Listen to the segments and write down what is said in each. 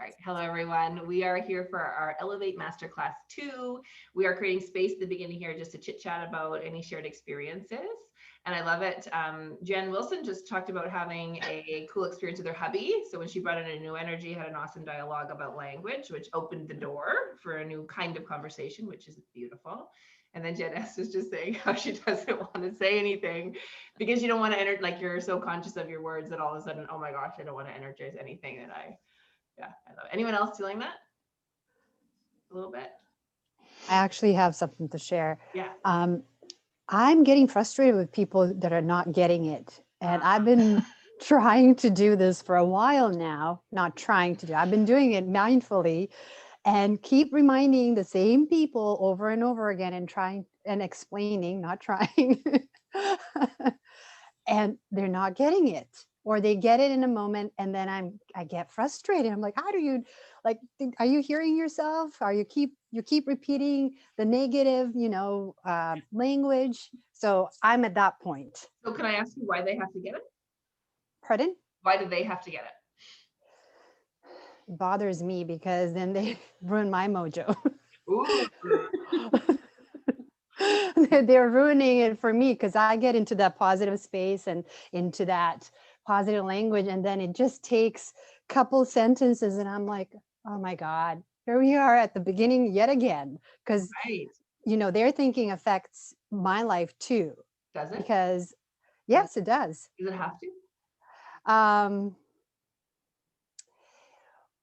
All right. Hello, everyone. We are here for our Elevate Masterclass 2. We are creating space at the beginning here just to chit chat about any shared experiences. And I love it. Jen Wilson just talked about having a cool experience with her hubby. So when she brought in a new energy, had an awesome dialogue about language, which opened the door for a new kind of conversation, which is beautiful. And then Jen S was just saying how she doesn't want to say anything because you don't want to enter, like you're so conscious of your words that all of a sudden, oh my gosh, I don't want to energize anything that I love it. Anyone else feeling that a little bit? I actually have something to share. Yeah. I'm getting frustrated with people that are not getting it. And I've been trying to do this for a while now, not trying to do, I've been doing it mindfully and keep reminding the same people over and over again and trying and explaining, not trying. And they're not getting it, or they get it in a moment and then I get frustrated. I'm like, how do you, like, are you hearing yourself? Are you keep repeating the negative, language? So I'm at that point. So can I ask you why they have to get it? Pardon? Why do they have to get it? It bothers me because then they ruin my mojo. Ooh. They're ruining it for me because I get into that positive space and into that positive language, and then it just takes a couple sentences and I'm like, oh my God, here we are at the beginning yet again. Because Right. their thinking affects my life too. Does it? Because yes, it does. Does it have to? um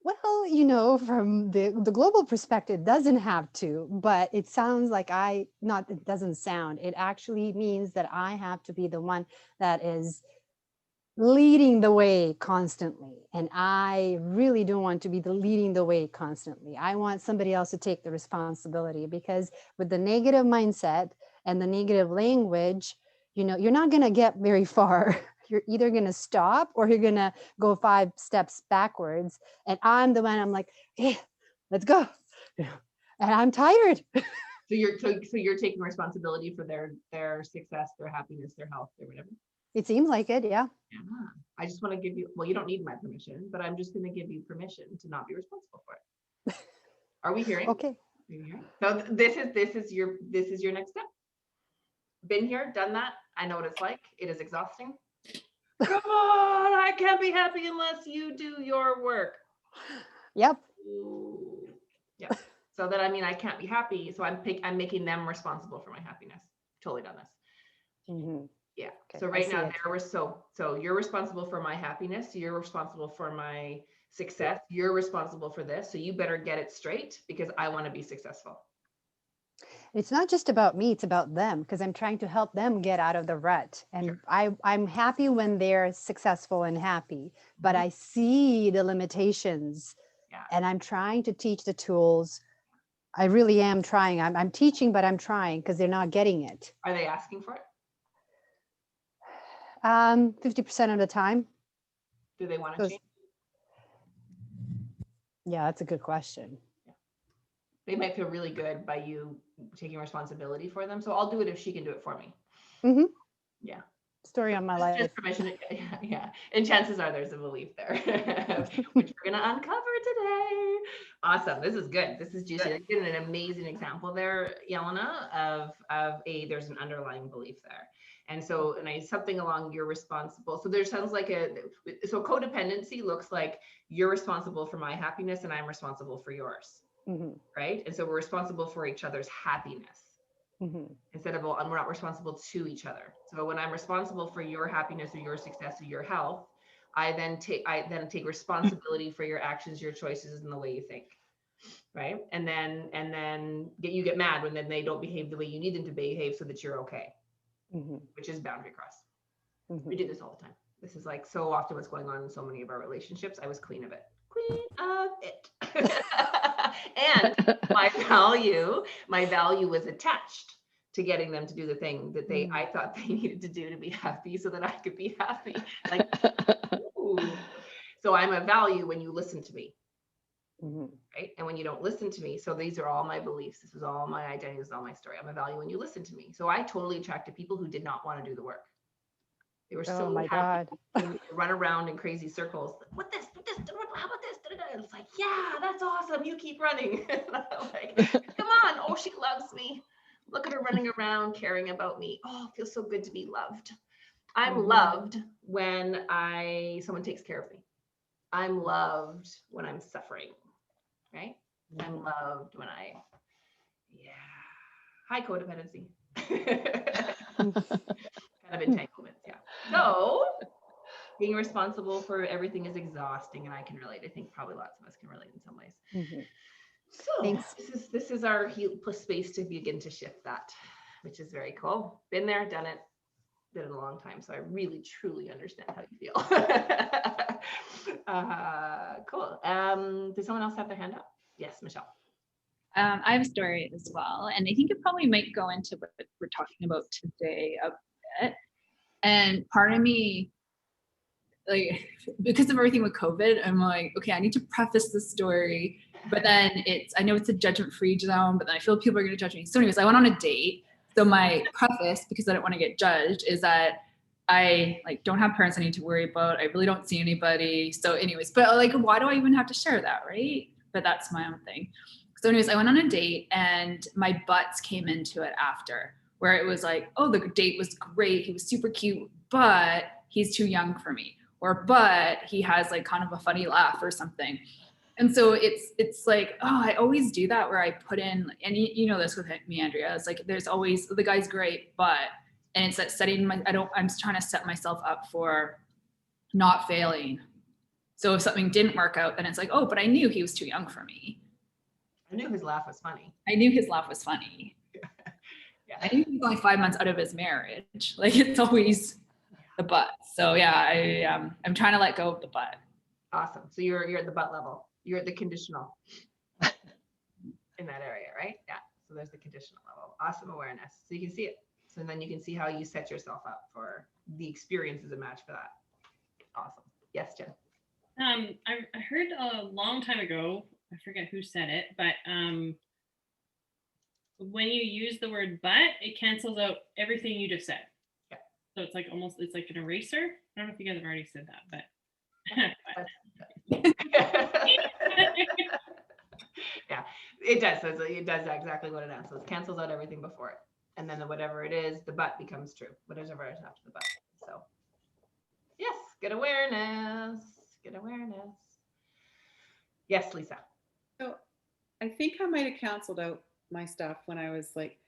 Well, from the global perspective, it doesn't have to, but it sounds like it doesn't sound. It actually means that I have to be the one that is leading the way constantly. And I really don't want to be the leading the way constantly. I want somebody else to take the responsibility, because with the negative mindset and the negative language, you're not going to get very far. You're either going to stop or you're going to go 5 steps backwards. And I'm the one, I'm like, hey, let's go. And I'm tired. So you're taking responsibility for their success, their happiness, their health, or whatever. It seems like it, yeah. Yeah. I just want to give you, well, you don't need my permission, but I'm just going to give you permission to not be responsible for it. Are we hearing? Okay. Are you hearing? So this is your next step. Been here, done that. I know what it's like. It is exhausting. Come on, I can't be happy unless you do your work. Yep. Ooh. Yep. So that, I can't be happy. So I'm making them responsible for my happiness. Totally done this. Mm-hmm. Yeah. Okay, So right now so you're responsible for my happiness. You're responsible for my success. You're responsible for this. So you better get it straight because I want to be successful. It's not just about me, it's about them, because I'm trying to help them get out of the rut. And Sure. I'm happy when they're successful and happy, but I see the limitations. Yeah. And I'm trying to teach the tools. I really am trying. I'm teaching, but I'm trying because they're not getting it. Are they asking for it? 50% of the time. Do they want to change? Yeah, that's a good question. Yeah. They might feel really good by you taking responsibility for them. So I'll do it if she can do it for me. Mm-hmm. Yeah. Story on my life. Just permission. Yeah. And chances are there's a belief there, which we're going to uncover today. Awesome. This is good. This is juicy. I did an amazing example there, Yelena, of there's an underlying belief there. And so, something along you're responsible. So there sounds like so codependency looks like you're responsible for my happiness and I'm responsible for yours. Mm-hmm. Right. And so we're responsible for each other's happiness. Mm-hmm. Instead of, we're not responsible to each other. So when I'm responsible for your happiness or your success or your health, I then take responsibility for your actions, your choices, and the way you think. Right. And then you get mad when then they don't behave the way you need them to behave so that you're okay. Mm-hmm. Which is boundary cross. Mm-hmm. We do this all the time. This is like so often what's going on in so many of our relationships. I was queen of it. And my value was attached to getting them to do the thing that I thought they needed to do to be happy so that I could be happy. Like, so I'm a value when you listen to me. Mm-hmm. Right. And when you don't listen to me, so these are all my beliefs. This is all my identity. This is all my story. I'm a value when you listen to me. So I totally attracted people who did not want to do the work. They were so happy to run around in crazy circles. What this? How about this? And it's like, yeah, awesome. You keep running. Like, come on. Oh, she loves me. Look at her running around, caring about me. Oh, it feels so good to be loved. I'm loved when someone takes care of me. I'm loved when I'm suffering, right? I'm loved when high codependency. Kind of entanglements, yeah. So being responsible for everything is exhausting, and I can relate. I think probably lots of us can relate in some ways. So Thanks. this is our space to begin to shift that, which is very cool. Been there, done it, been in a long time, so I really truly understand how you feel. Cool. Does someone else have their hand up? Yes, Michelle. I have a story as well, and I think it probably might go into what we're talking about today a bit. And part of me, like, because of everything with COVID, I'm like, okay, I need to preface this story, but then I know it's a judgment-free zone, but then I feel people are going to judge me. So anyways, I went on a date. So my preface, because I don't want to get judged, is that I don't have parents I need to worry about. I really don't see anybody. So anyways, but like, why do I even have to share that, right? But that's my own thing. So anyways, I went on a date and my butts came into it after, where it was like, oh, the date was great. He was super cute, but he's too young for me. Or, but he has like kind of a funny laugh or something. And so it's like, oh, I always do that where I put in, and you know this with me, Andrea, it's like, there's always, the guy's great, but, and it's like I'm trying to set myself up for not failing. So if something didn't work out, then it's like, oh, but I knew he was too young for me. I knew his laugh was funny. I knew his laugh was funny. Yeah. I knew he was only 5 months out of his marriage. Like, it's always the butt. So yeah, I'm trying to let go of the butt. Awesome. So you're at the butt level. You're at the conditional in that area, right? Yeah. So there's the conditional level. Awesome awareness. So you can see it. So then you can see how you set yourself up for the experience as a match for that. Awesome. Yes, Jen. I heard a long time ago, I forget who said it, but when you use the word but, it cancels out everything you just said. Yeah. So it's like it's like an eraser. I don't know if you guys have already said that, but. Yeah, it does. So it does exactly what it is. So it cancels out everything before it. And then whatever it is, the but becomes true. Whatever is after the but. So yes, good awareness. Good awareness. Yes, Lisa. So I think I might have canceled out my stuff when I was like,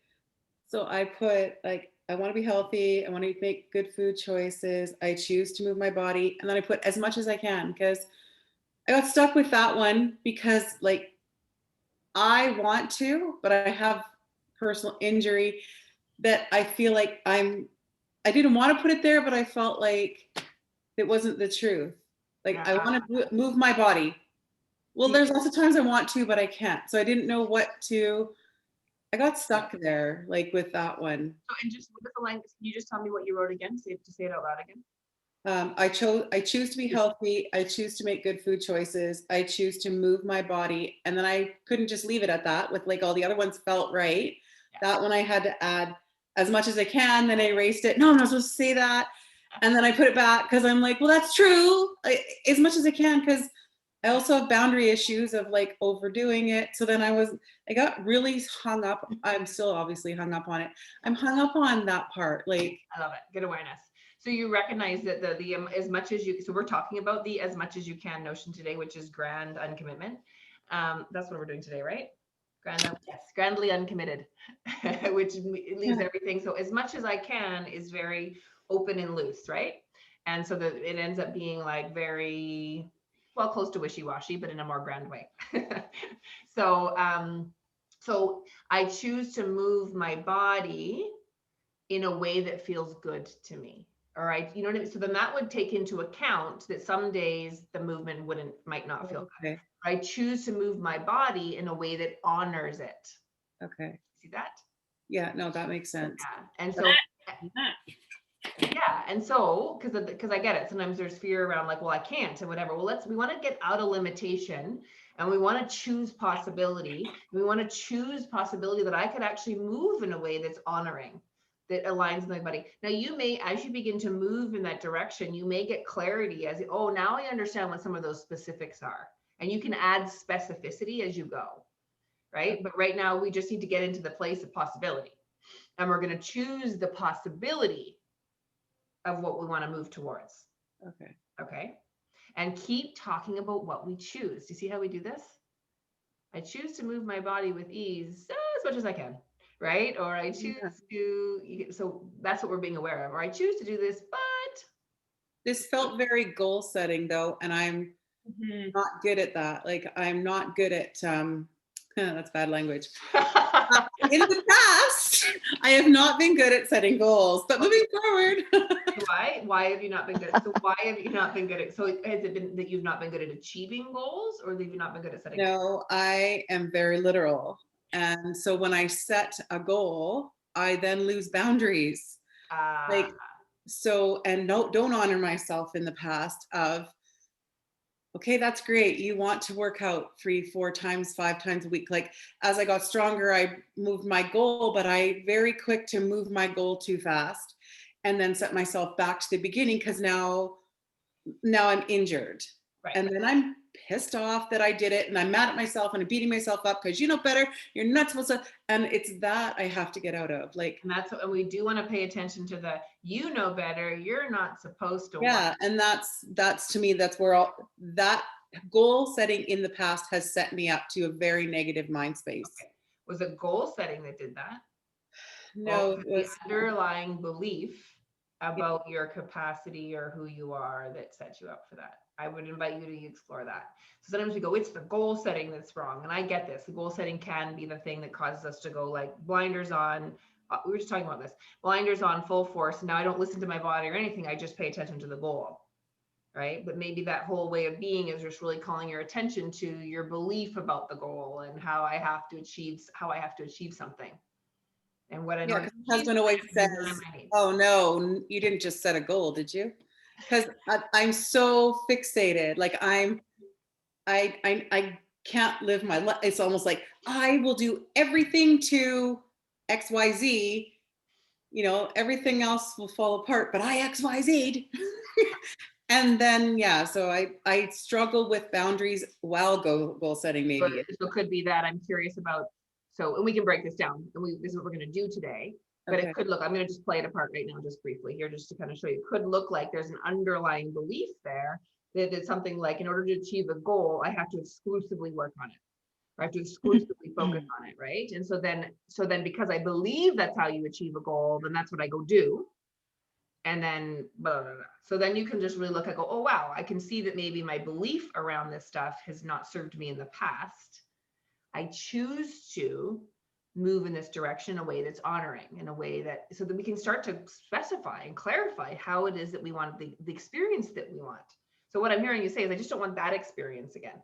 so I put like, I want to be healthy. I want to make good food choices. I choose to move my body. And then I put as much as I can, because I got stuck with that one because like I want to, but I have personal injury that I feel like I didn't want to put it there, but I felt like it wasn't the truth. Like I want to move my body. Well, there's lots of times I want to, but I can't. So I didn't know what to. I got stuck there, like with that one. So, and just with the line, can you just tell me what you wrote again? Say it out loud again. I choose to be healthy. I choose to make good food choices. I choose to move my body. And then I couldn't just leave it at that with like all the other ones felt right. Yeah. That one I had to add as much as I can. Then I erased it. No, I'm not supposed to say that. And then I put it back because I'm like, well, that's true. As much as I can, because I also have boundary issues of like overdoing it. So then I got really hung up. I'm still obviously hung up on it. I'm hung up on that part. Like, I love it. Good awareness. So you recognize that the as much as you, so we're talking about the as much as you can notion today, which is grand uncommitment. That's what we're doing today, right? Grandly uncommitted, which leaves everything. So as much as I can is very open and loose, right? And so that it ends up being like very, well, close to wishy-washy, but in a more grand way. So I choose to move my body in a way that feels good to me. All right. You know what I mean? So then that would take into account that some days the movement might not feel good. I choose to move my body in a way that honors it. Okay. See that? Yeah, no, that makes sense. Yeah. And so, yeah. And so, because I get it. Sometimes there's fear around like, well, I can't and whatever. Well, we want to get out of limitation and we want to choose possibility. We want to choose possibility that I could actually move in a way that's honoring, that aligns with my body. Now you may, as you begin to move in that direction, you may get clarity as, oh, now I understand what some of those specifics are. And you can add specificity as you go, right? But right now we just need to get into the place of possibility. And we're going to choose the possibility of what we want to move towards. Okay. Okay. And keep talking about what we choose. Do you see how we do this? I choose to move my body with ease as much as I can, right? Or I choose to, so that's what we're being aware of. Or I choose to do this, but. This felt very goal setting though, and I'm not good at that. Like I'm not good at, that's bad language. In the past, I have not been good at setting goals, but moving forward. Why have you not been good? So why have you not been good at, so has it been that you've not been good at achieving goals, or that you've not been good at setting goals? No, I am very literal. And so when I set a goal, I then lose boundaries. Like, so, and no, don't honor myself in the past of, okay, that's great. You want to work out 3, 4 times, 5 times a week. Like as I got stronger, I moved my goal, but I very quick to move my goal too fast and then set myself back to the beginning because now I'm injured. Right. And then I'm pissed off that I did it and I'm mad at myself and I'm beating myself up because you know better, you're not supposed to, and it's that I have to get out of. Like, and that's what, and we do want to pay attention to the, you know better, you're not supposed to. yeah, and that's to me, that's where all that goal setting in the past has set me up to a very negative mind space. Okay. Was it goal setting that did that? No, it was the underlying belief about your capacity or who you are that sets you up for that. I would invite you to explore that. So sometimes we go, it's the goal setting that's wrong. And I get this. The goal setting can be the thing that causes us to go like blinders on. We were just talking about this. Blinders on, full force. Now I don't listen to my body or anything. I just pay attention to the goal. Right. But maybe that whole way of being is just really calling your attention to your belief about the goal and how I have to achieve something. And what I know, because my husband always says, "Oh no, you didn't just set a goal, did you?" Because I'm so fixated. Like I can't live my life. It's almost like I will do everything to XYZ. You know, everything else will fall apart, but I XYZ'd. And then so I struggle with boundaries while goal setting. Maybe so it could be that I'm curious about. So, and we can break this down, and this is what we're going to do today. But okay. It could look, I'm going to just play it apart right now, just briefly here, just to kind of show you. It could look like there's an underlying belief there that it's something like, in order to achieve a goal, I have to exclusively work on it. Or I have to exclusively focus on it, right? And so then because I believe that's how you achieve a goal, then that's what I go do. And then, blah, blah, blah. So then you can just really look at, go, oh, wow, I can see that maybe my belief around this stuff has not served me in the past. I choose to move in this direction, a way that's honoring, in a way that, so that we can start to specify and clarify how it is that we want the experience that we want. So what I'm hearing you say is, I just don't want that experience again.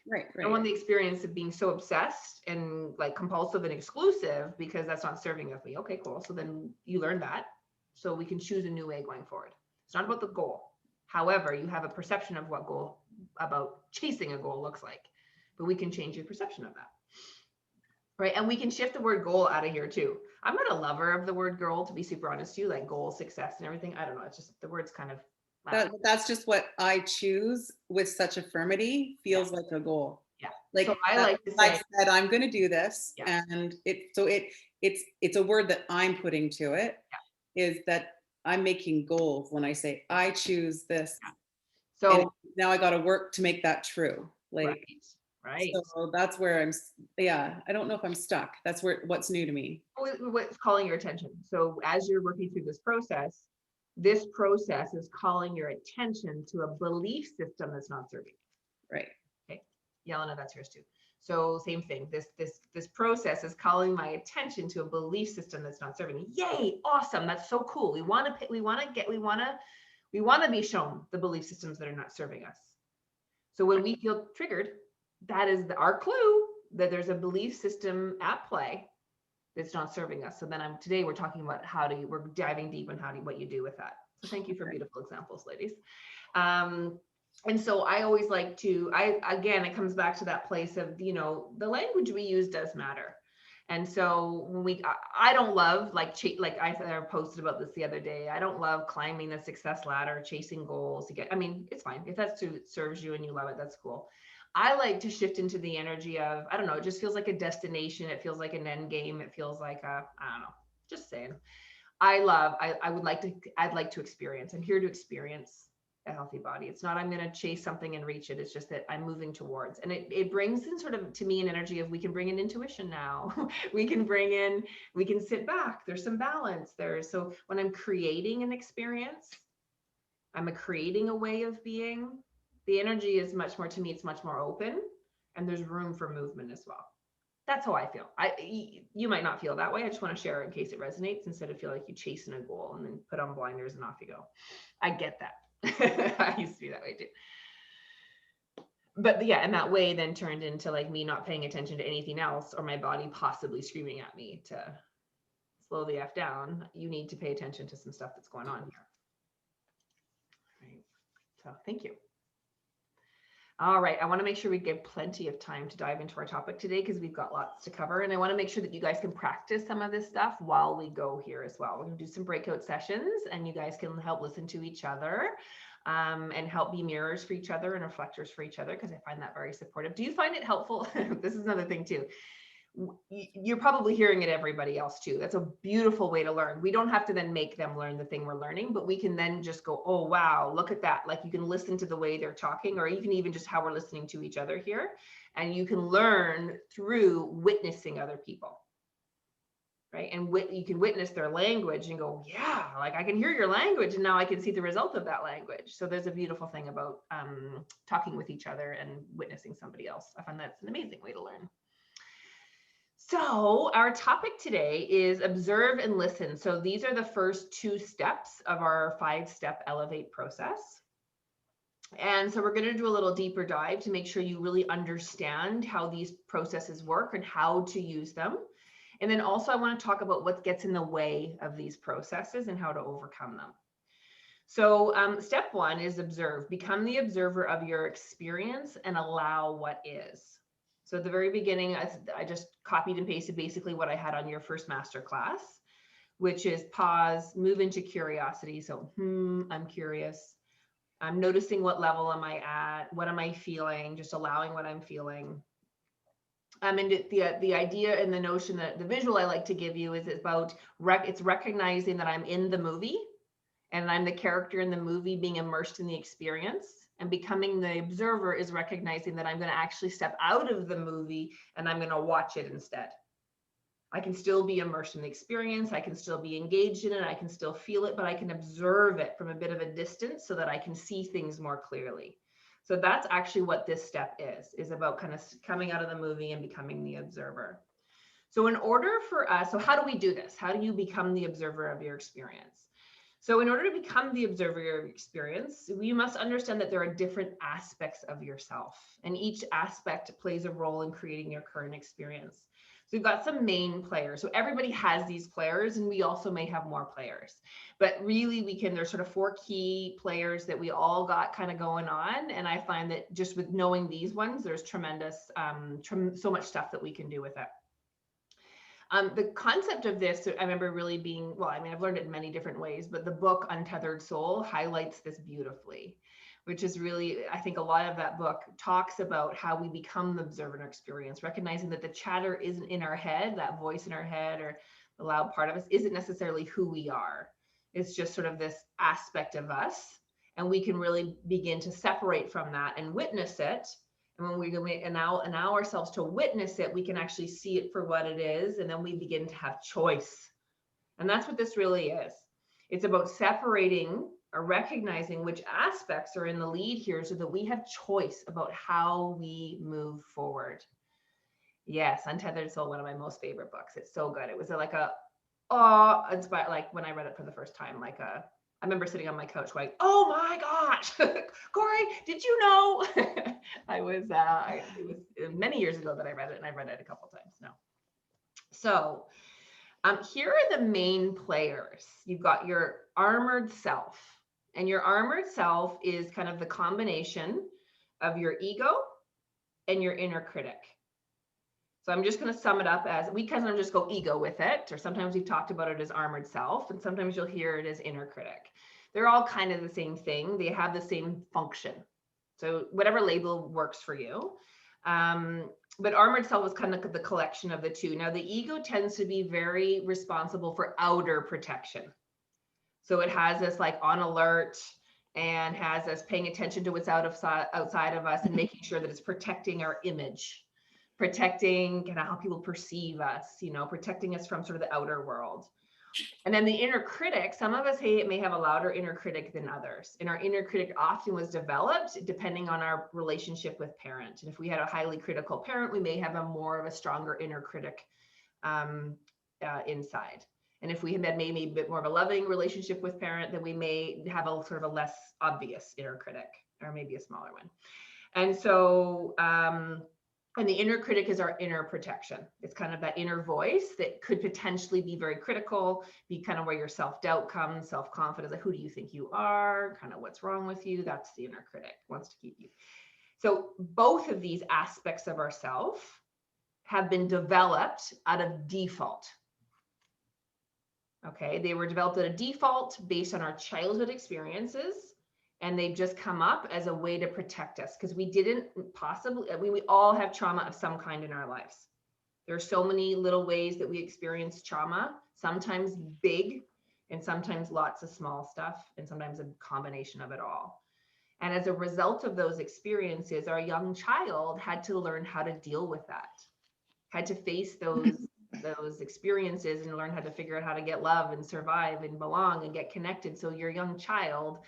Right. I don't want the experience of being so obsessed and like compulsive and exclusive because that's not serving of me. Okay, cool. So then you learn that. So we can choose a new way going forward. It's not about the goal. However, you have a perception of what goal, about chasing a goal looks like. But we can change your perception of that, right? And we can shift the word goal out of here too. I'm not a lover of the word goal, to be super honest with you, like goal, success and everything. I don't know. It's just, the word's kind of. That's just what I choose with such affirmity, feels like a goal. Yeah. Like, so I like to say, I said, I'm going to do this. Yeah. And it's a word that I'm putting to it, is that I'm making goals when I say I choose this. Yeah. So and now I got to work to make that true. Like, right. So that's where I don't know if I'm stuck. That's what's new to me. What's calling your attention. So as you're working through this process is calling your attention to a belief system that's not serving you. Right. Okay. Yelena, that's yours too. So same thing. This process is calling my attention to a belief system that's not serving me. Yay! Awesome. That's so cool. We want to be shown the belief systems that are not serving us. So when we feel triggered, that is our clue that there's a belief system at play that's not serving us. So then today we're talking about we're diving deep on what you do with that. So thank you for beautiful examples, ladies. And so I always like to, again, it comes back to that place of, the language we use does matter. And so when I don't love, like I posted about this the other day, I don't love climbing the success ladder, chasing goals. It's fine. If that's serves you and you love it, that's cool. I like to shift into the energy of, I don't know, it just feels like a destination. It feels like an end game. It feels like a, I don't know, just saying. I'd like to experience. I'm here to experience a healthy body. It's not, I'm going to chase something and reach it. It's just that I'm moving towards, and it brings in sort of, to me, an energy of, we can bring in intuition now. we can sit back. There's some balance there. So when I'm creating an experience, I'm creating a way of being, the energy is much more, to me, it's much more open, and there's room for movement as well. That's how I feel. You might not feel that way. I just want to share in case it resonates, instead of feel like you chasing a goal and then put on blinders and off you go. I get that. I used to be that way too. But yeah, and that way then turned into like me not paying attention to anything else, or my body possibly screaming at me to slow the F down. You need to pay attention to some stuff that's going on here. Right. So thank you. All right, I want to make sure we give plenty of time to dive into our topic today, because we've got lots to cover, and I want to make sure that you guys can practice some of this stuff while we go here as well. We're going to do some breakout sessions, and you guys can help listen to each other, and help be mirrors for each other and reflectors for each other, because I find that very supportive. Do you find it helpful? This is another thing too. You're probably hearing it everybody else too. That's a beautiful way to learn. We don't have to then make them learn the thing we're learning, but we can then just go, oh, wow, look at that. Like, you can listen to the way they're talking, or even just how we're listening to each other here. And you can learn through witnessing other people, right? And you can witness their language and go, yeah, like, I can hear your language, and now I can see the result of that language. So there's a beautiful thing about talking with each other and witnessing somebody else. I find that's an amazing way to learn. So our topic today is observe and listen. So these are the first 2 steps of our 5-step Elevate process. And so we're going to do a little deeper dive to make sure you really understand how these processes work and how to use them. And then also I want to talk about what gets in the way of these processes and how to overcome them. So step 1 is observe. Become the observer of your experience and allow what is. So at the very beginning, I just copied and pasted basically what I had on your first masterclass, which is pause, move into curiosity. So, I'm curious. I'm noticing, what level am I at? What am I feeling? Just allowing what I'm feeling. And the idea and the notion, that the visual I like to give you is about, it's recognizing that I'm in the movie and I'm the character in the movie being immersed in the experience. And becoming the observer is recognizing that I'm going to actually step out of the movie and I'm going to watch it instead. I can still be immersed in the experience. I can still be engaged in it. I can still feel it, but I can observe it from a bit of a distance so that I can see things more clearly. So that's actually what this step is about, kind of coming out of the movie and becoming the observer. So in order for us, so how do we do this? How do you become the observer of your experience? So in order to become the observer of your experience, you must understand that there are different aspects of yourself, and each aspect plays a role in creating your current experience. So we've got some main players. So everybody has these players, and we also may have more players, but really there's sort of 4 key players that we all got kind of going on. And I find that just with knowing these ones, there's tremendous, so much stuff that we can do with it. The concept of this, I remember really being, well, I mean, I've learned it in many different ways, but the book Untethered Soul highlights this beautifully, which is really, I think a lot of that book talks about how we become the observer in our experience, recognizing that the chatter isn't in our head, that voice in our head or the loud part of us isn't necessarily who we are. It's just sort of this aspect of us. And we can really begin to separate from that and witness it. And when we allow ourselves to witness it, we can actually see it for what it is. And then we begin to have choice. And that's what this really is. It's about separating or recognizing which aspects are in the lead here so that we have choice about how we move forward. Yes, Untethered Soul, one of my most favorite books. It's so good. It was like inspired, like when I read it for the first time, I remember sitting on my couch going, oh my gosh, Corey, did you know? It was many years ago that I read it, and I've read it a couple times now. So here are the main players. You've got your armored self, and your armored self is kind of the combination of your ego and your inner critic. So I'm just going to sum it up as, we kind of just go ego with it, or sometimes we've talked about it as armored self, and sometimes you'll hear it as inner critic. They're all kind of the same thing. They have the same function. So whatever label works for you. But armored self is kind of the collection of the two. Now the ego tends to be very responsible for outer protection. So it has us like on alert and has us paying attention to what's outside of us and making sure that it's protecting our image, protecting kind of how people perceive us, you know, protecting us from sort of the outer world. And then the inner critic, some of us may have a louder inner critic than others. And our inner critic often was developed depending on our relationship with parent. And if we had a highly critical parent, we may have a more of a stronger inner critic inside. And if we had maybe a bit more of a loving relationship with parent, then we may have a sort of a less obvious inner critic, or maybe a smaller one. And so, and the inner critic is our inner protection. It's kind of that inner voice that could potentially be very critical, be kind of where your self-doubt comes, self-confidence, like who do you think you are, kind of what's wrong with you. That's the inner critic, wants to keep you. So both of these aspects of ourself have been developed out of default. Okay, they were developed at a default based on our childhood experiences. And they've just come up as a way to protect us because we didn't possibly, we all have trauma of some kind in our lives. There are so many little ways that we experience trauma, sometimes big and sometimes lots of small stuff and sometimes a combination of it all. And as a result of those experiences, our young child had to learn how to deal with that, had to face those experiences and learn how to figure out how to get love and survive and belong and get connected. So your young child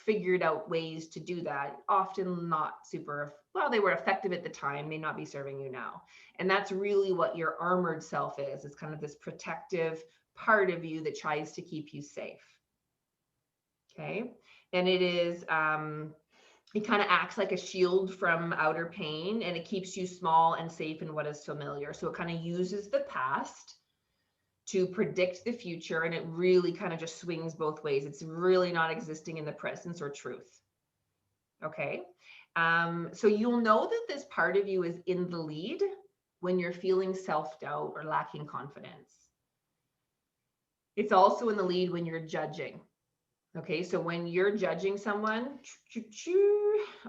figured out ways to do that, often not super, well, they were effective at the time, may not be serving you now. And that's really what your armored self is. It's kind of this protective part of you that tries to keep you safe. Okay. And it is, it kind of acts like a shield from outer pain, and it keeps you small and safe in what is familiar. So it kind of uses the past to predict the future, and it really kind of just swings both ways. It's really not existing in the presence or truth. Okay. So you'll know that this part of you is in the lead when you're feeling self-doubt or lacking confidence. It's also in the lead when you're judging. Okay, so when you're judging someone,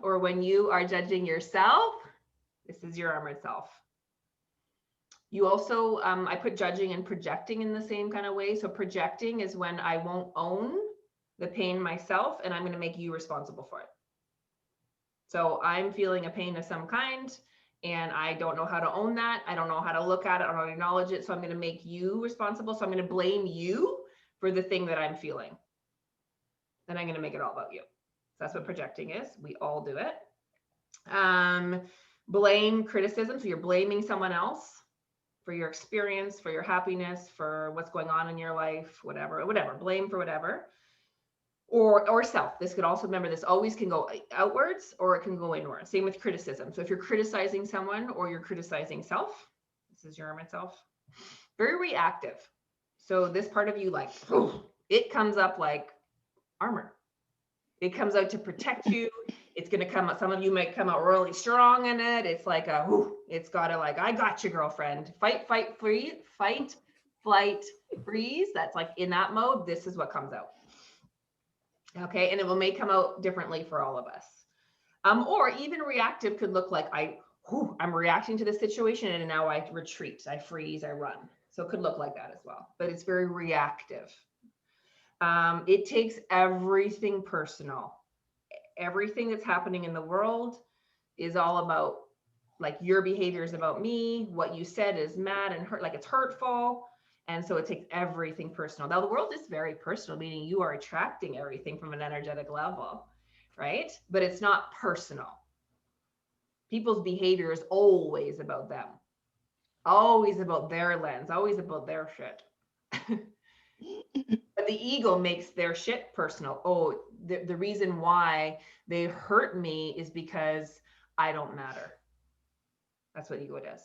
or when you are judging yourself, this is your armored self. You also, I put judging and projecting in the same kind of way. So projecting is when I won't own the pain myself and I'm going to make you responsible for it. So I'm feeling a pain of some kind and I don't know how to own that. I don't know how to look at it. I don't know how to acknowledge it. So I'm going to make you responsible. So I'm going to blame you for the thing that I'm feeling. Then I'm going to make it all about you. So that's what projecting is. We all do it. Blame, criticism. So you're blaming someone else for your experience, for your happiness, for what's going on in your life, whatever, blame for whatever, or self. This could also, remember, this always can go outwards or it can go inwards. Same with criticism. So if you're criticizing someone or you're criticizing self, this is your armored self, very reactive. So this part of you, like, it comes up like armor. It comes out to protect you. It's going to come out. Some of you might come out really strong in it. It's like it's got to, like, I got you, girlfriend. Fight, flight, freeze. That's like in that mode. This is what comes out. Okay. And it may come out differently for all of us. Or even reactive could look like I'm reacting to the situation and now I retreat, I freeze, I run. So it could look like that as well, but it's very reactive. It takes everything personal. Everything that's happening in the world is all about, like, your behavior is about me. What you said is mad and hurt, like it's hurtful. And so it takes everything personal. Now the world is very personal, meaning you are attracting everything from an energetic level, right? But it's not personal. People's behavior is always about them, always about their lens, always about their shit. But the ego makes their shit personal. Oh, the reason why they hurt me is because I don't matter. That's what ego does.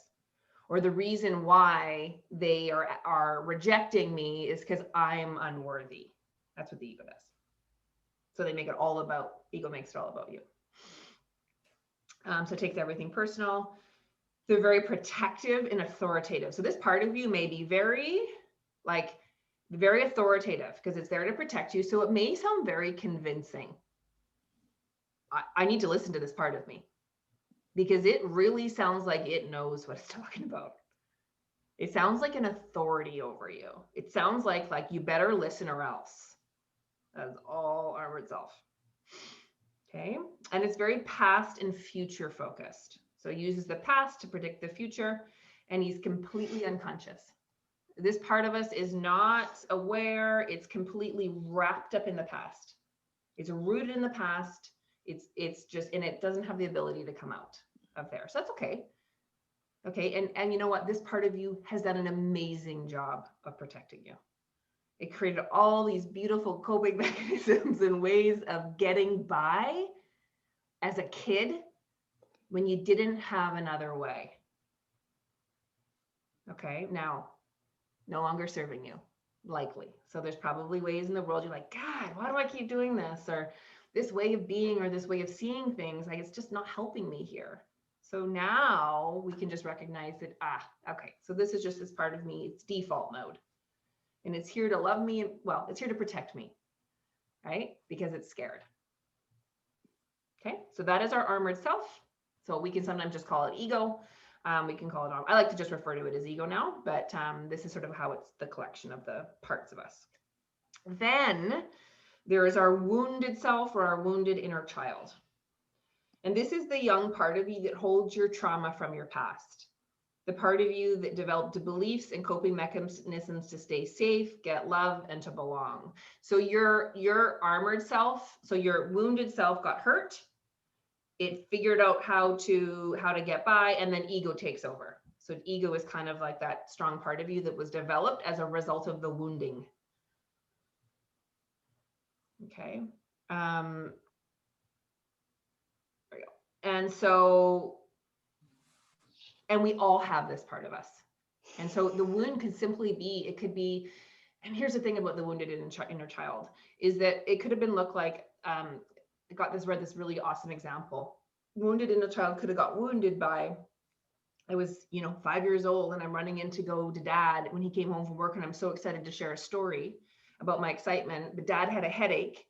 Or the reason why they are rejecting me is because I'm unworthy. That's what the ego does. So they make it all about, ego makes it all about you. So it takes everything personal. They're very protective and authoritative. So this part of you may be very authoritative because it's there to protect you. So it may sound very convincing. I need to listen to this part of me, because it really sounds like it knows what it's talking about. It sounds like an authority over you. It sounds like you better listen or else. That's all armored self. Okay. And it's very past and future focused. So he uses the past to predict the future, and he's completely unconscious. This part of us is not aware. It's completely wrapped up in the past. It's rooted in the past. It's just, and it doesn't have the ability to come out of there. So that's okay. Okay. And you know what? This part of you has done an amazing job of protecting you. It created all these beautiful coping mechanisms and ways of getting by as a kid when you didn't have another way. Okay, now, no longer serving you, likely. So there's probably ways in the world you're like, God, why do I keep doing this? Or this way of being or this way of seeing things, like it's just not helping me here. So now we can just recognize that, okay, so this is just this part of me, it's default mode. And it's here to love me, well, it's here to protect me, right? Because it's scared. Okay, so that is our armored self. So we can sometimes just call it ego. We can call it, I like to just refer to it as ego now, but this is sort of how it's the collection of the parts of us. Then there is our wounded self, or our wounded inner child. And this is the young part of you that holds your trauma from your past. The part of you that developed beliefs and coping mechanisms to stay safe, get love, and to belong. So your armored self, so your wounded self got hurt. It figured out how to get by, and then ego takes over. So ego is kind of like that strong part of you that was developed as a result of the wounding. Okay. There we go. And so, and we all have this part of us. And so the wound could simply be, it could be, and here's the thing about the wounded inner child, is that it could have been look like, I read this really awesome example. Wounded inner child could have got wounded by, I was, 5 years old, and I'm running in to go to dad when he came home from work, and I'm so excited to share a story about my excitement. But dad had a headache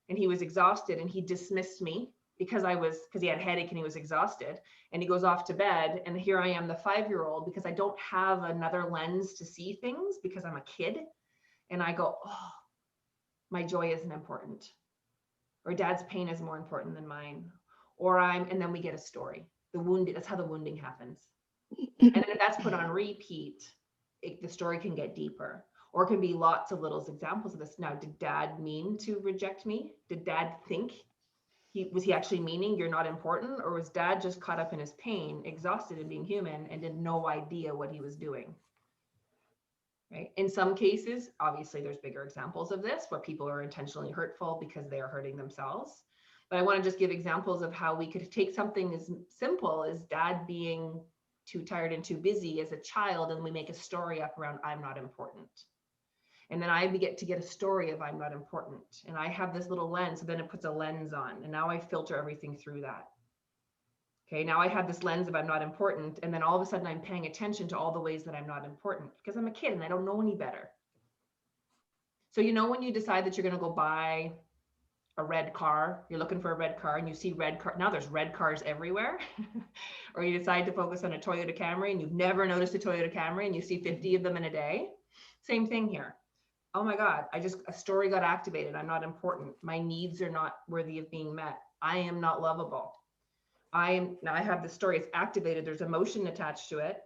and he was exhausted, and he dismissed me because he had a headache and he was exhausted, and he goes off to bed. And here I am, the 5-year-old, because I don't have another lens to see things because I'm a kid. And I go, oh, my joy isn't important, or dad's pain is more important than mine. And then we get a story. The wounded, that's how the wounding happens. And then if that's put on repeat, the story can get deeper, or it can be lots of little examples of this. Now, did dad mean to reject me? Did dad think was he actually meaning you're not important? Or was dad just caught up in his pain, exhausted and being human, and had no idea what he was doing? Right. In some cases, obviously there's bigger examples of this where people are intentionally hurtful because they are hurting themselves. But I want to just give examples of how we could take something as simple as dad being too tired and too busy as a child, and we make a story up around I'm not important. And then I get to get a story of I'm not important. And I have this little lens, so then it puts a lens on, and now I filter everything through that. Okay, now I have this lens of I'm not important, and then all of a sudden I'm paying attention to all the ways that I'm not important because I'm a kid and I don't know any better. So when you decide that you're going to go buy a red car, you're looking for a red car, and you see red car, now there's red cars everywhere. Or you decide to focus on a Toyota Camry and you've never noticed a Toyota Camry and you see 50 of them in a day. Same thing here. Oh my God, a story got activated. I'm not important. My needs are not worthy of being met. I am not lovable. Now I have the story, it's activated. There's emotion attached to it.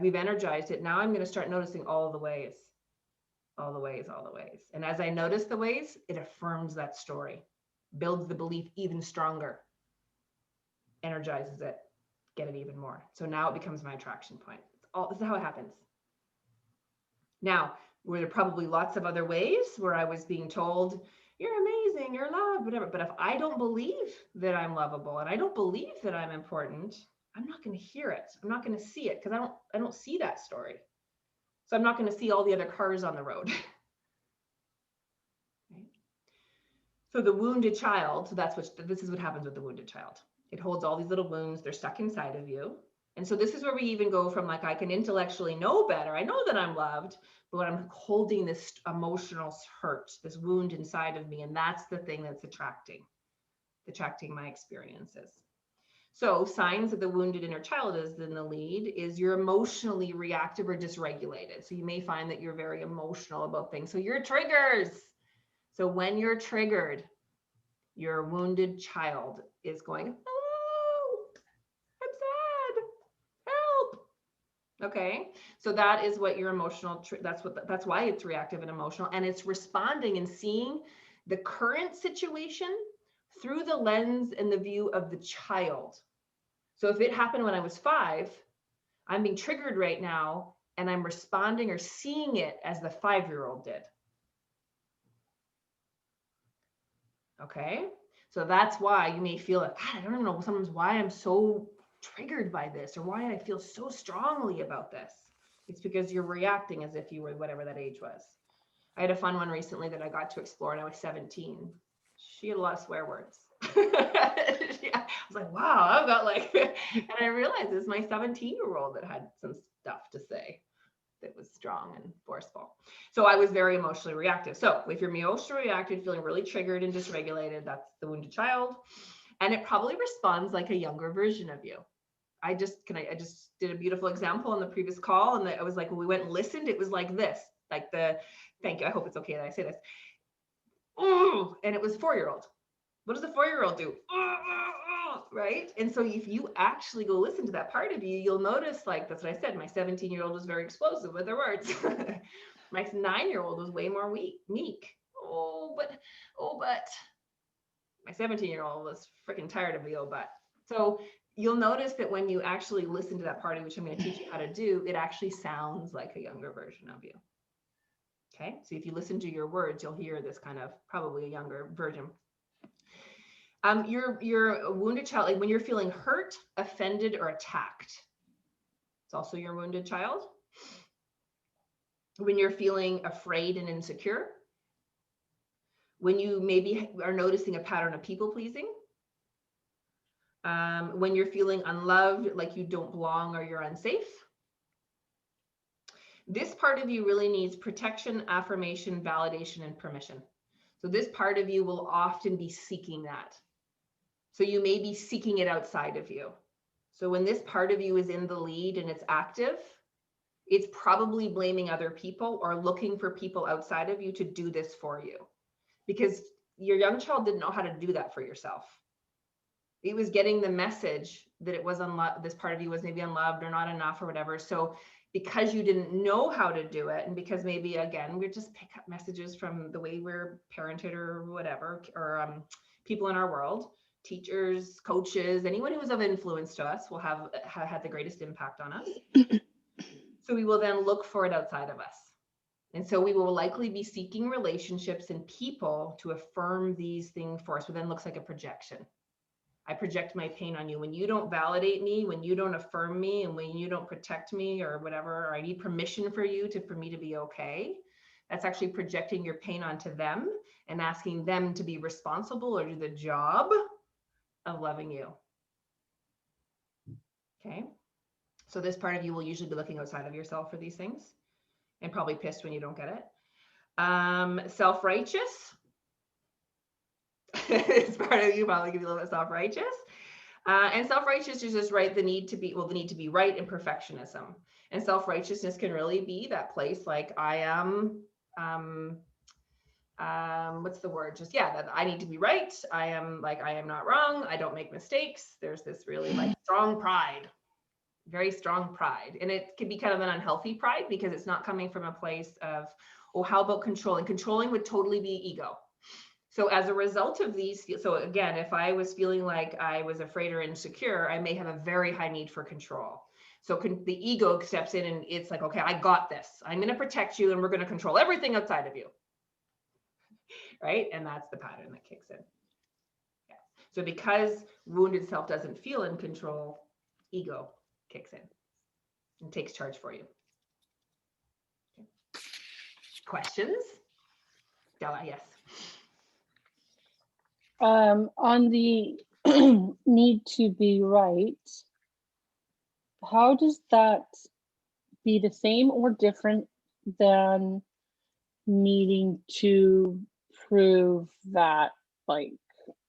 We've energized it. Now I'm going to start noticing all the ways. And as I notice the ways, it affirms that story, builds the belief even stronger, energizes it, get it even more. So now it becomes my attraction point. This is how it happens. Now, were there probably lots of other ways where I was being told, you're amazing, you're loved, whatever. But if I don't believe that I'm lovable and I don't believe that I'm important, I'm not going to hear it. I'm not going to see it because I don't see that story. So I'm not going to see all the other cars on the road. Right? So the wounded child, this is what happens with the wounded child. It holds all these little wounds, they're stuck inside of you. And so this is where we even go from I can intellectually know better. I know that I'm loved, but when I'm holding this emotional hurt, this wound inside of me, and that's the thing that's attracting attracting my experiences. So signs that the wounded inner child is in the lead is you're emotionally reactive or dysregulated. So you may find that you're very emotional about things. So your triggers. So when you're triggered, your wounded child is going, oh, I'm sad, help. Okay, so that is what your emotional, that's why it's reactive and emotional, and it's responding and seeing the current situation through the lens and the view of the child. So if it happened when I was 5, I'm being triggered right now and I'm responding or seeing it as the 5-year-old did. Okay, so that's why you may feel like, God, I don't know sometimes why I'm so triggered by this or why I feel so strongly about this. It's because you're reacting as if you were whatever that age was. I had a fun one recently that I got to explore and I was 17. She had a lot of swear words. Yeah, I was like, wow, I've got like, and I realized it's my 17-year-old that had some stuff to say that was strong and forceful. So I was very emotionally reactive. So if you're emotionally reactive, feeling really triggered and dysregulated, that's the wounded child. And it probably responds like a younger version of you. I just did a beautiful example on the previous call. And I was like, when we went and listened, it was like this, like thank you. I hope it's okay that I say this. Ooh, and it was 4-year-old. What does a 4-year-old do? Right? And so if you actually go listen to that part of you, you'll notice, like, that's what I said, my 17-year-old was very explosive with their words. My 9-year-old was way more meek. But my 17-year-old was freaking tired of the old butt. So you'll notice that when you actually listen to that party, which I'm going to teach you how to do, it actually sounds like a younger version of you. Okay, so if you listen to your words, you'll hear this kind of probably a younger version. You're a wounded child, like when you're feeling hurt, offended, or attacked. It's also your wounded child. When you're feeling afraid and insecure. When you maybe are noticing a pattern of people pleasing. When you're feeling unloved, like you don't belong or you're unsafe. This part of you really needs protection, affirmation, validation, and permission. So this part of you will often be seeking that. So you may be seeking it outside of you. So when this part of you is in the lead and it's active, it's probably blaming other people or looking for people outside of you to do this for you. Because your young child didn't know how to do that for yourself. It was getting the message that it was unloved, this part of you was maybe unloved or not enough or whatever. So because you didn't know how to do it, and because maybe, again, we just pick up messages from the way we're parented or whatever, or people in our world, teachers, coaches, anyone who was of influence to us will have had the greatest impact on us. So we will then look for it outside of us. And so we will likely be seeking relationships and people to affirm these things for us, which then looks like a projection. I project my pain on you. When you don't validate me, when you don't affirm me, and when you don't protect me or whatever, or I need permission for me to be okay, that's actually projecting your pain onto them and asking them to be responsible or do the job of loving you. Okay. So this part of you will usually be looking outside of yourself for these things and probably pissed when you don't get it. Self-righteous. It's part of you probably can be a little bit self-righteous. And self-righteous is just the need to be right, and perfectionism. And self-righteousness can really be that place like I am, what's the word? Just, yeah, that I need to be right. I am not wrong. I don't make mistakes. There's this really like strong pride, very strong pride. And it can be kind of an unhealthy pride because it's not coming from a place of, oh, how about controlling? Controlling would totally be ego. So as a result of these, so again, if I was feeling like I was afraid or insecure, I may have a very high need for control. So the ego steps in and it's like, okay, I got this. I'm going to protect you and we're going to control everything outside of you. Right? And that's the pattern that kicks in. Yeah. So because wounded self doesn't feel in control, ego kicks in and takes charge for you. Okay. Questions? Stella, yes. On the need to be right, how does that be the same or different than needing to prove that, like,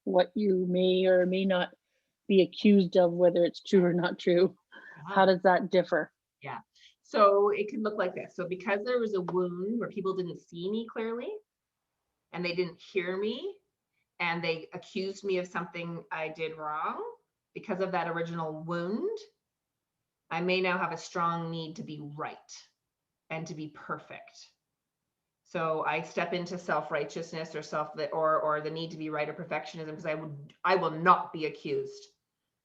what you may or may not be accused of, whether it's true or not true? How does that differ? Yeah. So it can look like this. So because there was a wound where people didn't see me clearly and they didn't hear me and they accused me of something I did wrong, because of that original wound, I may now have a strong need to be right and to be perfect. So I step into self-righteousness or the need to be right or perfectionism because I will not be accused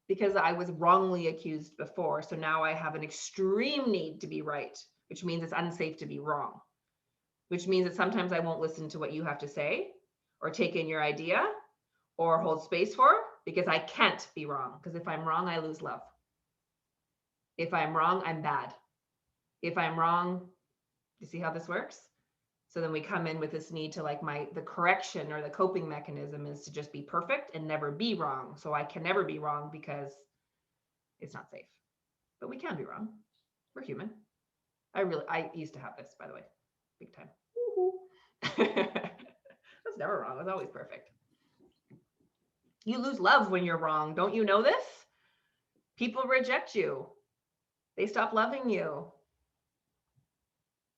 because I was wrongly accused before. So now I have an extreme need to be right, which means it's unsafe to be wrong, which means that sometimes I won't listen to what you have to say or take in your idea or hold space for, because I can't be wrong. Because if I'm wrong, I lose love. If I'm wrong, I'm bad. If I'm wrong, you see how this works? So then we come in with this need to the correction or the coping mechanism is to just be perfect and never be wrong. So I can never be wrong because it's not safe, but we can be wrong. We're human. I used to have this, by the way, big time. I was never wrong. I was always perfect. You lose love when you're wrong. Don't you know this? People reject you. They stop loving you.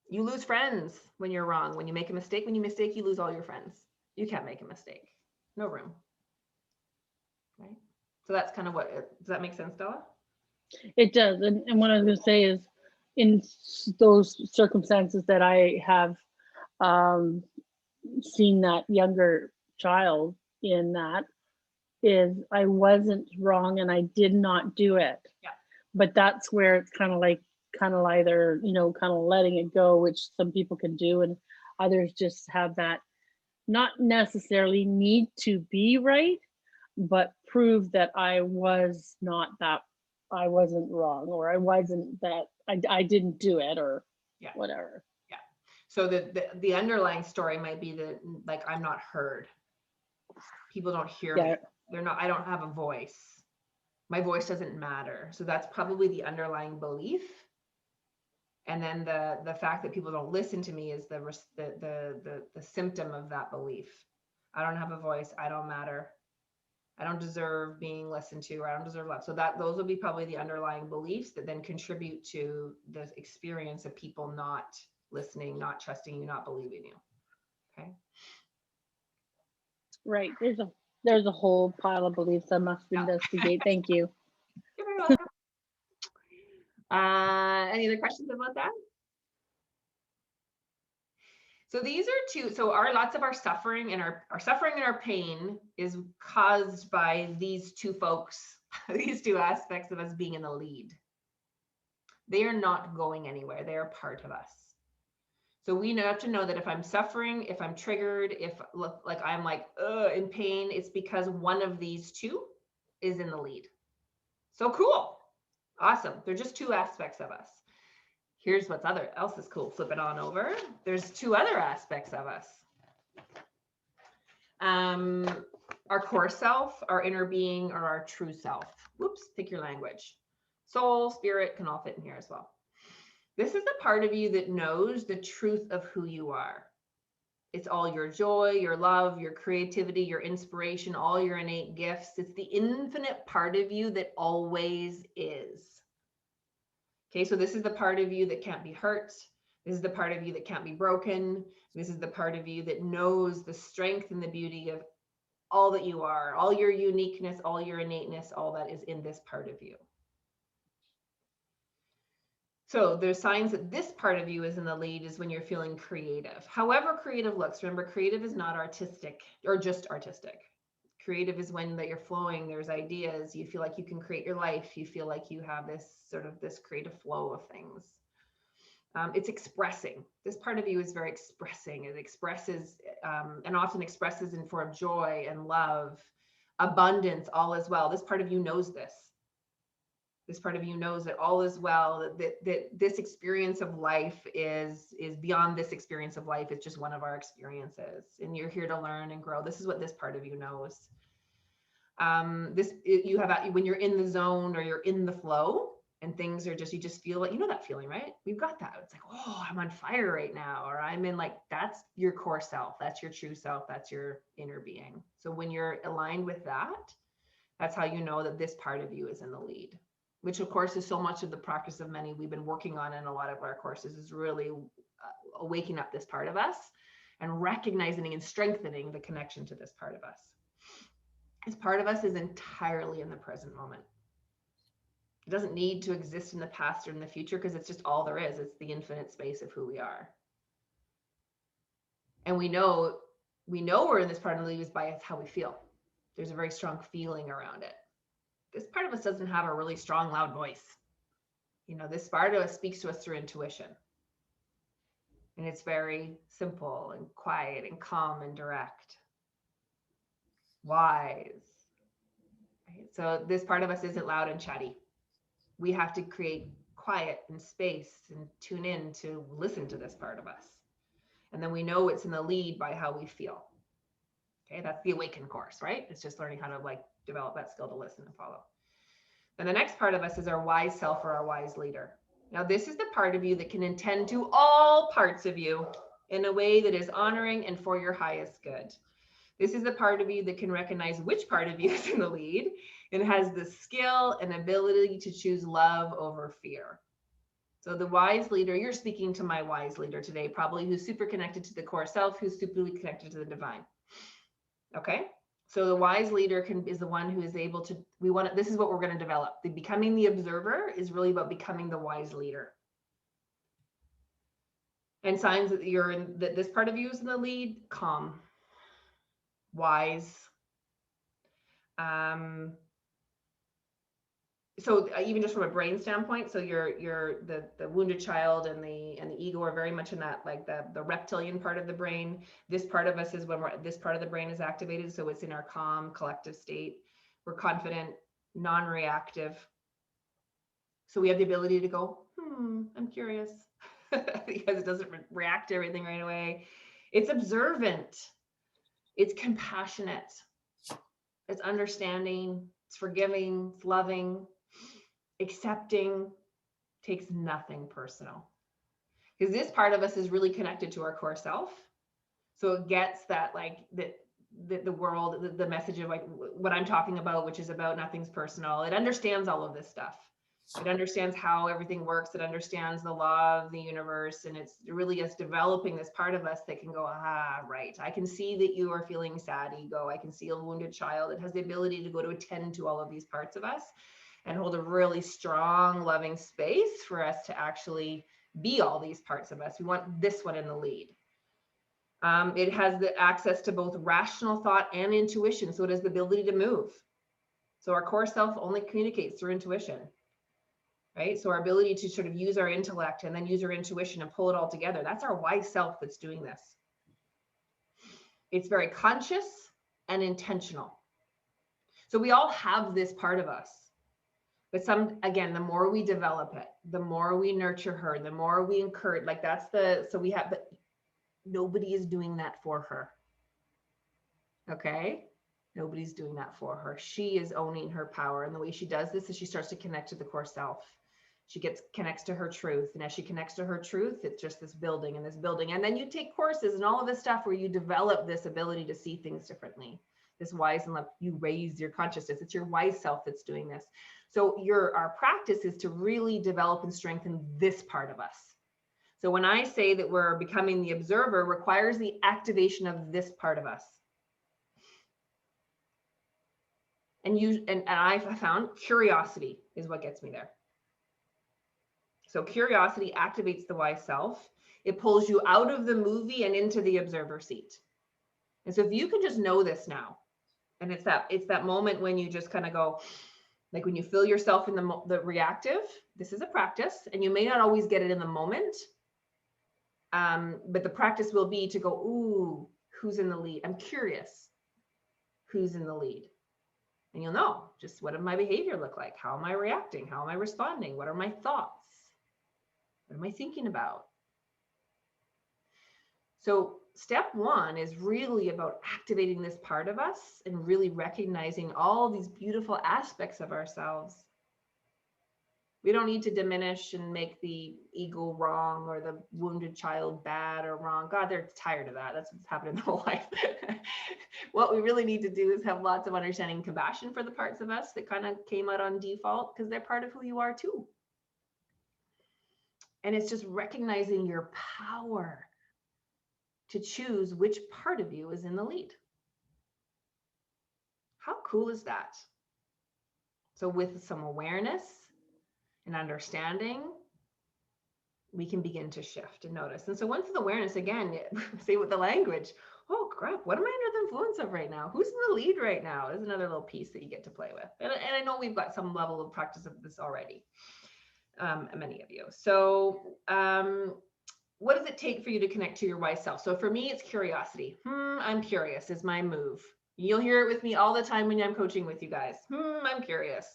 You lose friends when you're wrong. When you make a mistake, you lose all your friends. You can't make a mistake. No room. Right? So that's kind of does that make sense, Stella? It does. And what I was going to say is, in those circumstances that I have seen that younger child in, that is, I wasn't wrong and I did not do it. Yeah. But that's where it's kind of either, kind of letting it go, which some people can do, and others just have that not necessarily need to be right, but prove that I was not that, I wasn't wrong, or I wasn't that, I didn't do it, or whatever. Yeah. So the underlying story might be that I'm not heard. People don't hear me. I don't have a voice. My voice doesn't matter. So that's probably the underlying belief. And then the fact that people don't listen to me is the symptom of that belief. I don't have a voice. I don't matter. I don't deserve being listened to, or I don't deserve love. So those will be probably the underlying beliefs that then contribute to the experience of people not listening, not trusting you, not believing you. Okay. Right. There's a whole pile of beliefs I must investigate. Thank you. You're very welcome. Any other questions about that? So these are two. So lots of our suffering and our suffering and our pain is caused by these two folks, these two aspects of us being in the lead. They are not going anywhere. They are part of us. So we have to know that if I'm suffering, if I'm triggered, if I'm in pain, it's because one of these two is in the lead. So cool. Awesome. They're just two aspects of us. Here's what's else is cool. Flip it on over. There's two other aspects of us. Our core self, our inner being, or our true self. Whoops, pick your language. Soul, spirit can all fit in here as well. This is the part of you that knows the truth of who you are. It's all your joy, your love, your creativity, your inspiration, all your innate gifts. It's the infinite part of you that always is. Okay, so this is the part of you that can't be hurt. This is the part of you that can't be broken. This is the part of you that knows the strength and the beauty of all that you are, all your uniqueness, all your innateness, all that is in this part of you. So there's signs that this part of you is in the lead is when you're feeling creative. However creative looks, remember, creative is not artistic or just artistic. Creative is when that you're flowing, there's ideas, you feel like you can create your life, you feel like you have this creative flow of things. It's expressing. This part of you is very expressing. It expresses and often expresses in form of joy and love, abundance, all is well. This part of you knows this. This part of you knows that all is well, that this experience of life is beyond this experience of life. It's just one of our experiences, and you're here to learn and grow. This is what this part of you knows. When you're in the zone or you're in the flow, and things are just, you just feel like, you know, that feeling, right? We've got that. It's like, oh, I'm on fire right now, or I'm in, like, that's your core self. That's your true self. That's your inner being. So when you're aligned with that, that's how you know that this part of you is in the lead, which of course is so much of the practice of many we've been working on in a lot of our courses, is really waking up this part of us and recognizing and strengthening the connection to this part of us. This part of us is entirely in the present moment. It doesn't need to exist in the past or in the future, because it's just all there is. It's the infinite space of who we are. And we know we're in this part of the lead by how we feel. There's a very strong feeling around it. This part of us doesn't have a really strong, loud voice. You know, this part of us speaks to us through intuition. And it's very simple and quiet and calm and direct. Wise. Right? So this part of us isn't loud and chatty. We have to create quiet and space and tune in to listen to this part of us. And then we know it's in the lead by how we feel. Okay, that's the Awaken course, right? It's just learning how to, like, develop that skill to listen and follow. Then the next part of us is our wise self, or our wise leader. Now, this is the part of you that can attend to all parts of you in a way that is honoring and for your highest good. This is the part of you that can recognize which part of you is in the lead and has the skill and ability to choose love over fear. So the wise leader, you're speaking to my wise leader today, probably, who's super connected to the core self, who's super connected to the divine. Okay, so the wise leader is the one who is able to, this is what we're going to develop. The becoming the observer is really about becoming the wise leader. And signs that you're in, that this part of you is in the lead: calm, wise. So even just from a brain standpoint, so you're the wounded child and the ego are very much in that, like, the reptilian part of the brain. This part of us is when this part of the brain is activated, so it's in our calm collective state. We're confident, non-reactive. So we have the ability to go, I'm curious, because it doesn't react to everything right away. It's observant. It's compassionate. It's understanding. It's forgiving. It's loving. Accepting. Takes nothing personal, because this part of us is really connected to our core self. So it gets that, like, the world, the message of, like, what I'm talking about, which is about nothing's personal. It understands all of this stuff. It understands how everything works. It understands the law of the universe. And it's really us developing this part of us that can go, right, I can see that you are feeling sad, ego. I can see a wounded child. It has the ability to go to attend to all of these parts of us and hold a really strong, loving space for us to actually be all these parts of us. We want this one in the lead. It has the access to both rational thought and intuition. So it has the ability to move. So our core self only communicates through intuition, right? So our ability to sort of use our intellect and then use our intuition and pull it all together, that's our wise self that's doing this. It's very conscious and intentional. So we all have this part of us. But again, the more we develop it, the more we nurture her, the more we encourage, like, but nobody is doing that for her. Okay? Nobody's doing that for her. She is owning her power. And the way she does this is she starts to connect to the core self. She connects to her truth. And as she connects to her truth, it's just this building and this building. And then you take courses and all of this stuff where you develop this ability to see things differently. This wise and love, you raise your consciousness. It's your wise self that's doing this. So our practice is to really develop and strengthen this part of us. So when I say that we're becoming the observer, requires the activation of this part of us. And I found curiosity is what gets me there. So curiosity activates the wise self. It pulls you out of the movie and into the observer seat. And so if you can just know this now, and it's that moment when you just kind of go, like, when you feel yourself in the reactive, this is a practice, and you may not always get it in the moment. But the practice will be to go, ooh, who's in the lead? I'm curious. Who's in the lead? And you'll know, just what does my behavior look like? How am I reacting? How am I responding? What are my thoughts? What am I thinking about? So step one is really about activating this part of us and really recognizing all these beautiful aspects of ourselves, We don't need to diminish and make the ego wrong or the wounded child bad or wrong. God, they're tired of that. That's what's happened in their whole life. What we really need to do is have lots of understanding and compassion for the parts of us that kind of came out on default, because they're part of who you are too. And it's just recognizing your power to choose which part of you is in the lead. How cool is that? So with some awareness and understanding, we can begin to shift and notice. And so once the awareness, again, say with the language, oh crap, what am I under the influence of right now? Who's in the lead right now? There's another little piece that you get to play with. And I know we've got some level of practice of this already, many of you. So what does it take for you to connect to your wise self? So for me, it's curiosity. I'm curious is my move. You'll hear it with me all the time when I'm coaching with you guys. I'm curious.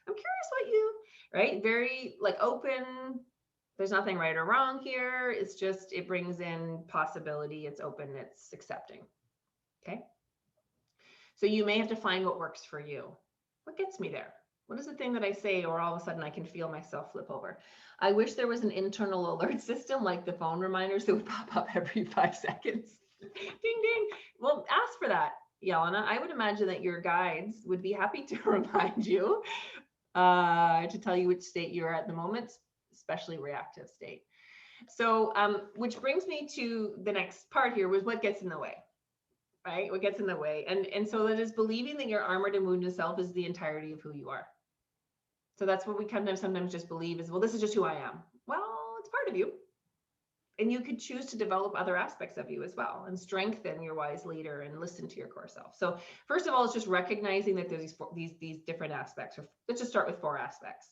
I'm curious what you, right? Very like open. There's nothing right or wrong here. It's just, it brings in possibility. It's open, it's accepting. Okay. So you may have to find what works for you. What gets me there? What is the thing that I say, or all of a sudden I can feel myself flip over? I wish there was an internal alert system like the phone reminders that would pop up every 5 seconds. Ding, ding. Well, ask for that, Yelena. I would imagine that your guides would be happy to remind you to tell you which state you're at the moment, especially reactive state. So, which brings me to the next part here, was what gets in the way, right? What gets in the way? And so that is believing that your armored and wounded self is the entirety of who you are. So that's what we sometimes just believe is, well, this is just who I am. Well, it's part of you. And you could choose to develop other aspects of you as well and strengthen your wise leader and listen to your core self. So first of all, it's just recognizing that there's these different aspects. Or let's just start with 4 aspects.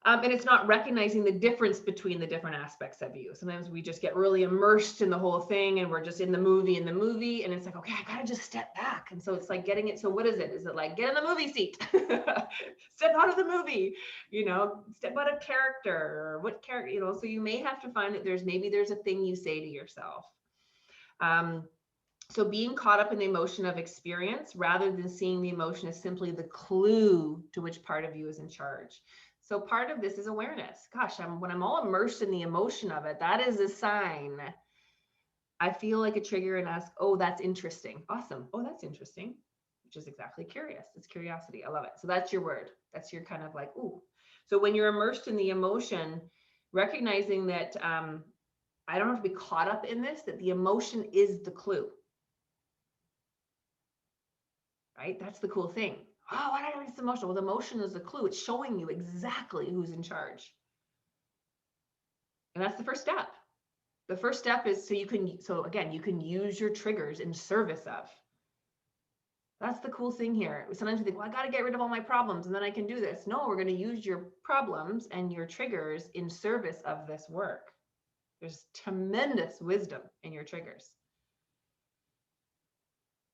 And it's not recognizing the difference between the different aspects of you. Sometimes we just get really immersed in the whole thing and we're just in the movie, and it's like, okay, I gotta just step back. And so it's like getting it. So what is it? Is it like, get in the movie seat, step out of the movie, step out of character, or what character, so you may have to find that there's a thing you say to yourself. So being caught up in the emotion of experience rather than seeing the emotion as simply the clue to which part of you is in charge. So part of this is awareness. Gosh, when I'm all immersed in the emotion of it, that is a sign. I feel like a trigger and ask, oh, that's interesting. Awesome. Oh, that's interesting, which is exactly curious. It's curiosity. I love it. So that's your word. That's your kind of like, ooh. So when you're immersed in the emotion, recognizing that I don't have to be caught up in this, that the emotion is the clue. Right? That's the cool thing. Oh, why did I get this emotion? Well, the emotion is a clue. It's showing you exactly who's in charge. And that's the first step. The first step is so again, you can use your triggers in service of. That's the cool thing here. Sometimes we think, well, I got to get rid of all my problems and then I can do this. No, we're going to use your problems and your triggers in service of this work. There's tremendous wisdom in your triggers.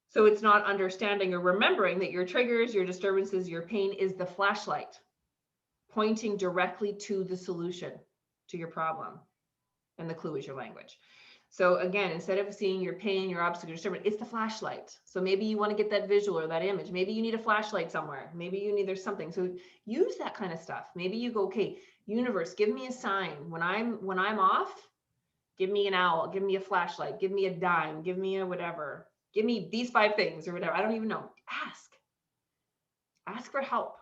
So it's not understanding or remembering that your triggers, your disturbances, your pain is the flashlight pointing directly to the solution to your problem. And the clue is your language. So again, instead of seeing your pain, your obstacle, your disturbance, it's the flashlight. So maybe you want to get that visual or that image. Maybe you need a flashlight somewhere. Maybe there's something. So use that kind of stuff. Maybe you go, okay, universe, give me a sign. When I'm off, give me an owl, give me a flashlight, give me a dime, give me a whatever. Give me these 5 things or whatever. I don't even know. Ask for help.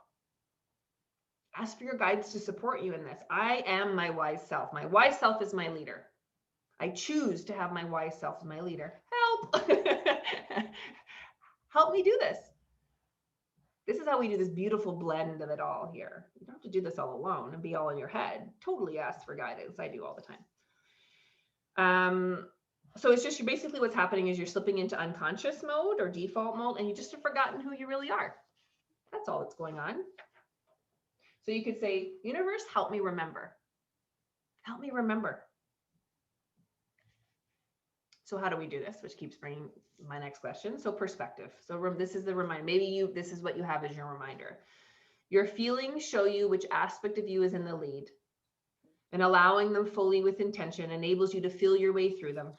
Ask for your guides to support you in this. I am my wise self. My wise self is my leader. I choose to have my wise self as my leader. Help. Help me do this. This is how we do this beautiful blend of it all here. You don't have to do this all alone and be all in your head. Totally ask for guidance. I do all the time. So it's just basically what's happening is you're slipping into unconscious mode or default mode, and you just have forgotten who you really are. That's all that's going on. So you could say, universe, help me remember. Help me remember. So how do we do this? Which keeps bringing my next question. So perspective. So this is the reminder. Maybe this is what you have as your reminder. Your feelings show you which aspect of you is in the lead, and allowing them fully with intention enables you to feel your way through them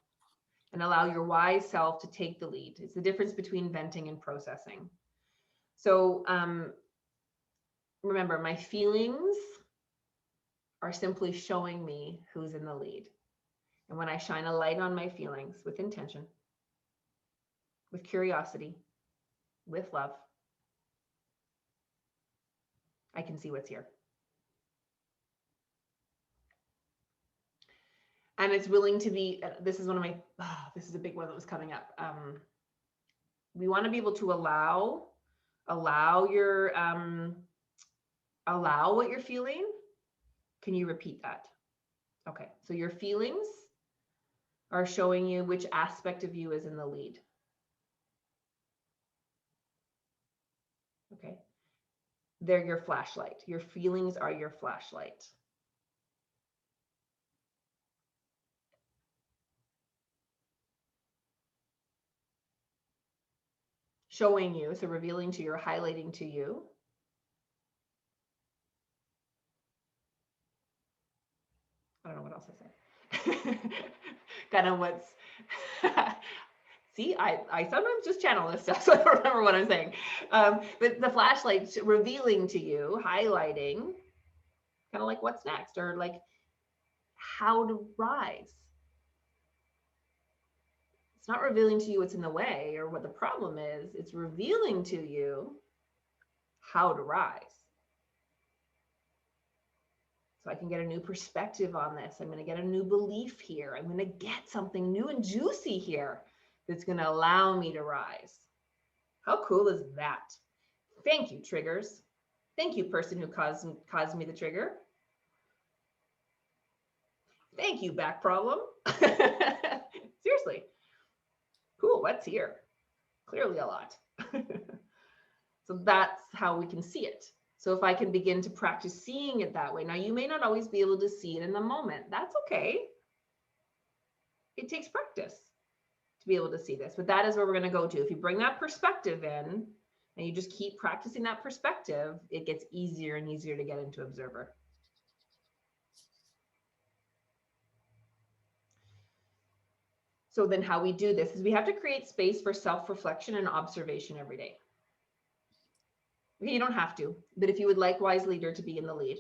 and allow your wise self to take the lead. It's the difference between venting and processing. So remember, my feelings are simply showing me who's in the lead. And when I shine a light on my feelings with intention, with curiosity, with love, I can see what's here. And it's willing to be, this is one of my, this is a big one that was coming up. We want to be able to allow what you're feeling. Can you repeat that? Okay, so your feelings are showing you which aspect of you is in the lead. Okay, they're your flashlight. Your feelings are your flashlight. Showing you, so revealing to you or highlighting to you. I don't know what else I said. Kind of what's, see, I sometimes just channel this stuff, so I don't remember what I'm saying. But the flashlight revealing to you, highlighting, kind of like what's next, or like how to rise. It's not revealing to you what's in the way or what the problem is. It's revealing to you how to rise. So I can get a new perspective on this. I'm going to get a new belief here. I'm going to get something new and juicy here that's going to allow me to rise. How cool is that? Thank you, triggers. Thank you, person who caused me the trigger. Thank you, back problem. Seriously. Cool, what's here? Clearly a lot. So that's how we can see it. So if I can begin to practice seeing it that way. Now, you may not always be able to see it in the moment. That's okay. It takes practice to be able to see this, but that is where we're going to go to. If you bring that perspective in and you just keep practicing that perspective, it gets easier and easier to get into observer. So then how we do this is we have to create space for self-reflection and observation every day. Okay, you don't have to, but if you would like Wise Leader to be in the lead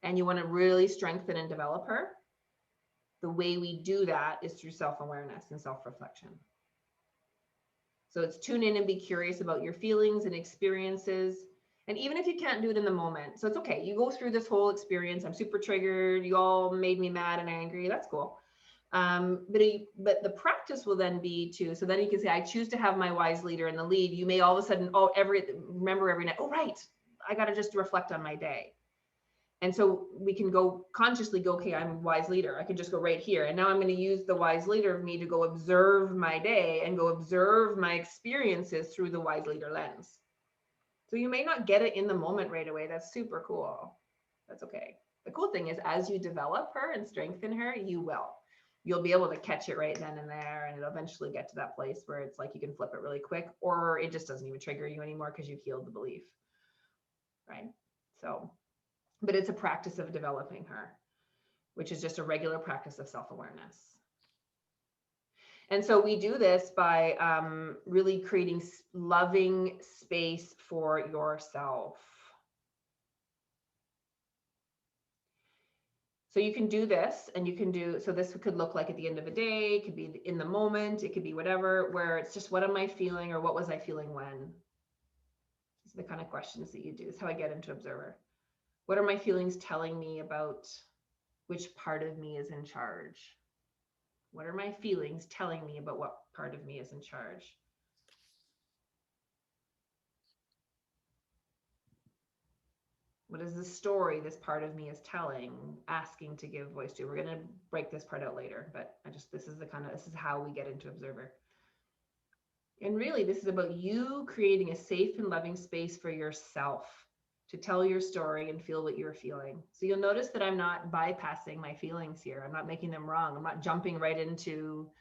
and you want to really strengthen and develop her, the way we do that is through self-awareness and self-reflection. So it's tune in and be curious about your feelings and experiences. And even if you can't do it in the moment, so it's okay. You go through this whole experience. I'm super triggered. You all made me mad and angry. That's cool. But the practice will then be to, so then you can say, I choose to have my Wise Leader in the lead. You may all of a sudden, remember every night, oh, right, I got to just reflect on my day. And so we can go consciously go, okay, I'm Wise Leader. I can just go right here. And now I'm going to use the Wise Leader of me to go observe my day and go observe my experiences through the Wise Leader lens. So you may not get it in the moment right away. That's super cool. That's okay. The cool thing is as you develop her and strengthen her, you will. You'll be able to catch it right then and there, and it'll eventually get to that place where it's like you can flip it really quick, or it just doesn't even trigger you anymore because you've healed the belief, right? So, but it's a practice of developing her, which is just a regular practice of self-awareness. And so we do this by really creating loving space for yourself. So you can do this and you can do, so this could look like at the end of a day, it could be in the moment, it could be whatever, where it's just what am I feeling or what was I feeling when? These are the kind of questions that you do. This is how I get into observer. What are my feelings telling me about which part of me is in charge? What are my feelings telling me about what part of me is in charge? What is the story this part of me is telling, asking to give voice to? We're going to break this part out later, but this is how we get into observer. And really, this is about you creating a safe and loving space for yourself to tell your story and feel what you're feeling. So you'll notice that I'm not bypassing my feelings here. I'm not making them wrong. I'm not jumping right into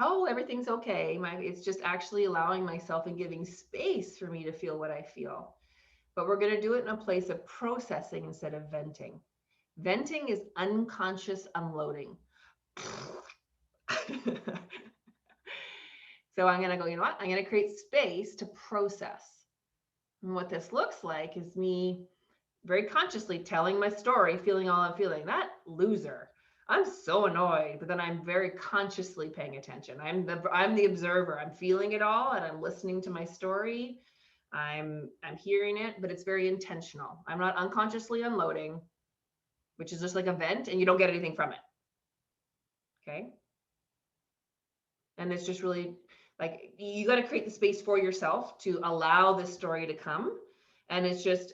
oh, everything's okay. It's just actually allowing myself and giving space for me to feel what I feel. But we're going to do it in a place of processing instead of venting. Venting is unconscious unloading. So I'm going to go, you know what? I'm going to create space to process. And what this looks like is me very consciously telling my story, feeling all I'm feeling. That loser. I'm so annoyed, but then I'm very consciously paying attention. I'm the observer. I'm feeling it all and I'm listening to my story. I'm hearing it, but it's very intentional. I'm not unconsciously unloading, which is just like a vent and you don't get anything from it. Okay. And it's just really like, you got to create the space for yourself to allow this story to come. And it's just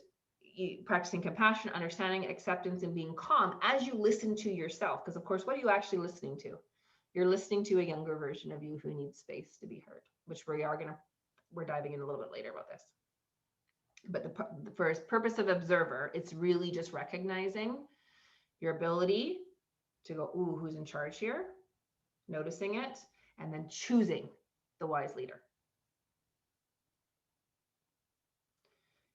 practicing compassion, understanding, acceptance, and being calm as you listen to yourself. Because of course, what are you actually listening to? You're listening to a younger version of you who needs space to be heard, which we're diving in a little bit later about this. But the first purpose of observer, it's really just recognizing your ability to go, ooh, who's in charge here? Noticing it, and then choosing the wise leader.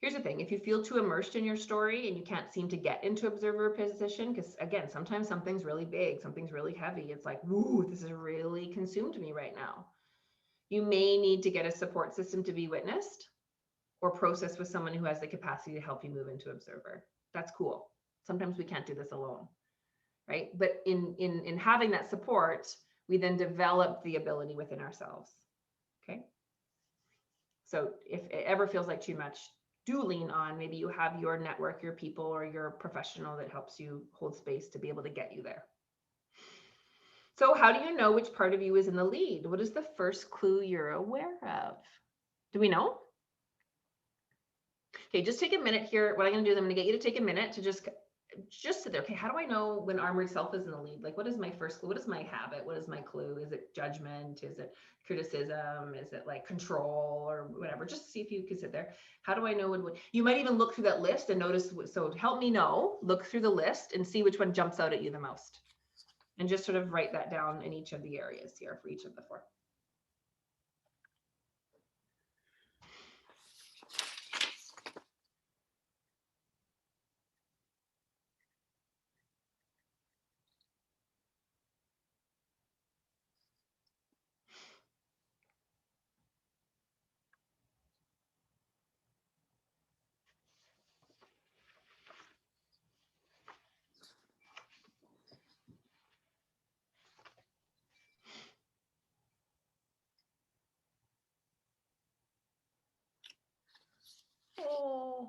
Here's the thing, if you feel too immersed in your story and you can't seem to get into observer position, because again, sometimes something's really big, something's really heavy. It's like, ooh, this has really consumed me right now. You may need to get a support system to be witnessed or process with someone who has the capacity to help you move into observer. That's cool. Sometimes we can't do this alone, right? But in having that support, we then develop the ability within ourselves, okay? So if it ever feels like too much, do lean on, maybe you have your network, your people, or your professional that helps you hold space to be able to get you there. So how do you know which part of you is in the lead? What is the first clue you're aware of? Do we know? Okay, just take a minute here. What I'm gonna do is I'm gonna get you to take a minute to just sit there. Okay, how do I know when armored self is in the lead? Like, what is my first clue? What is my habit? What is my clue? Is it judgment? Is it criticism? Is it like control or whatever? Just see if you can sit there. How do I know when you might even look through that list and notice? So help me know, look through the list and see which one jumps out at you the most. And just sort of write that down in each of the areas here for each of the four. Oh,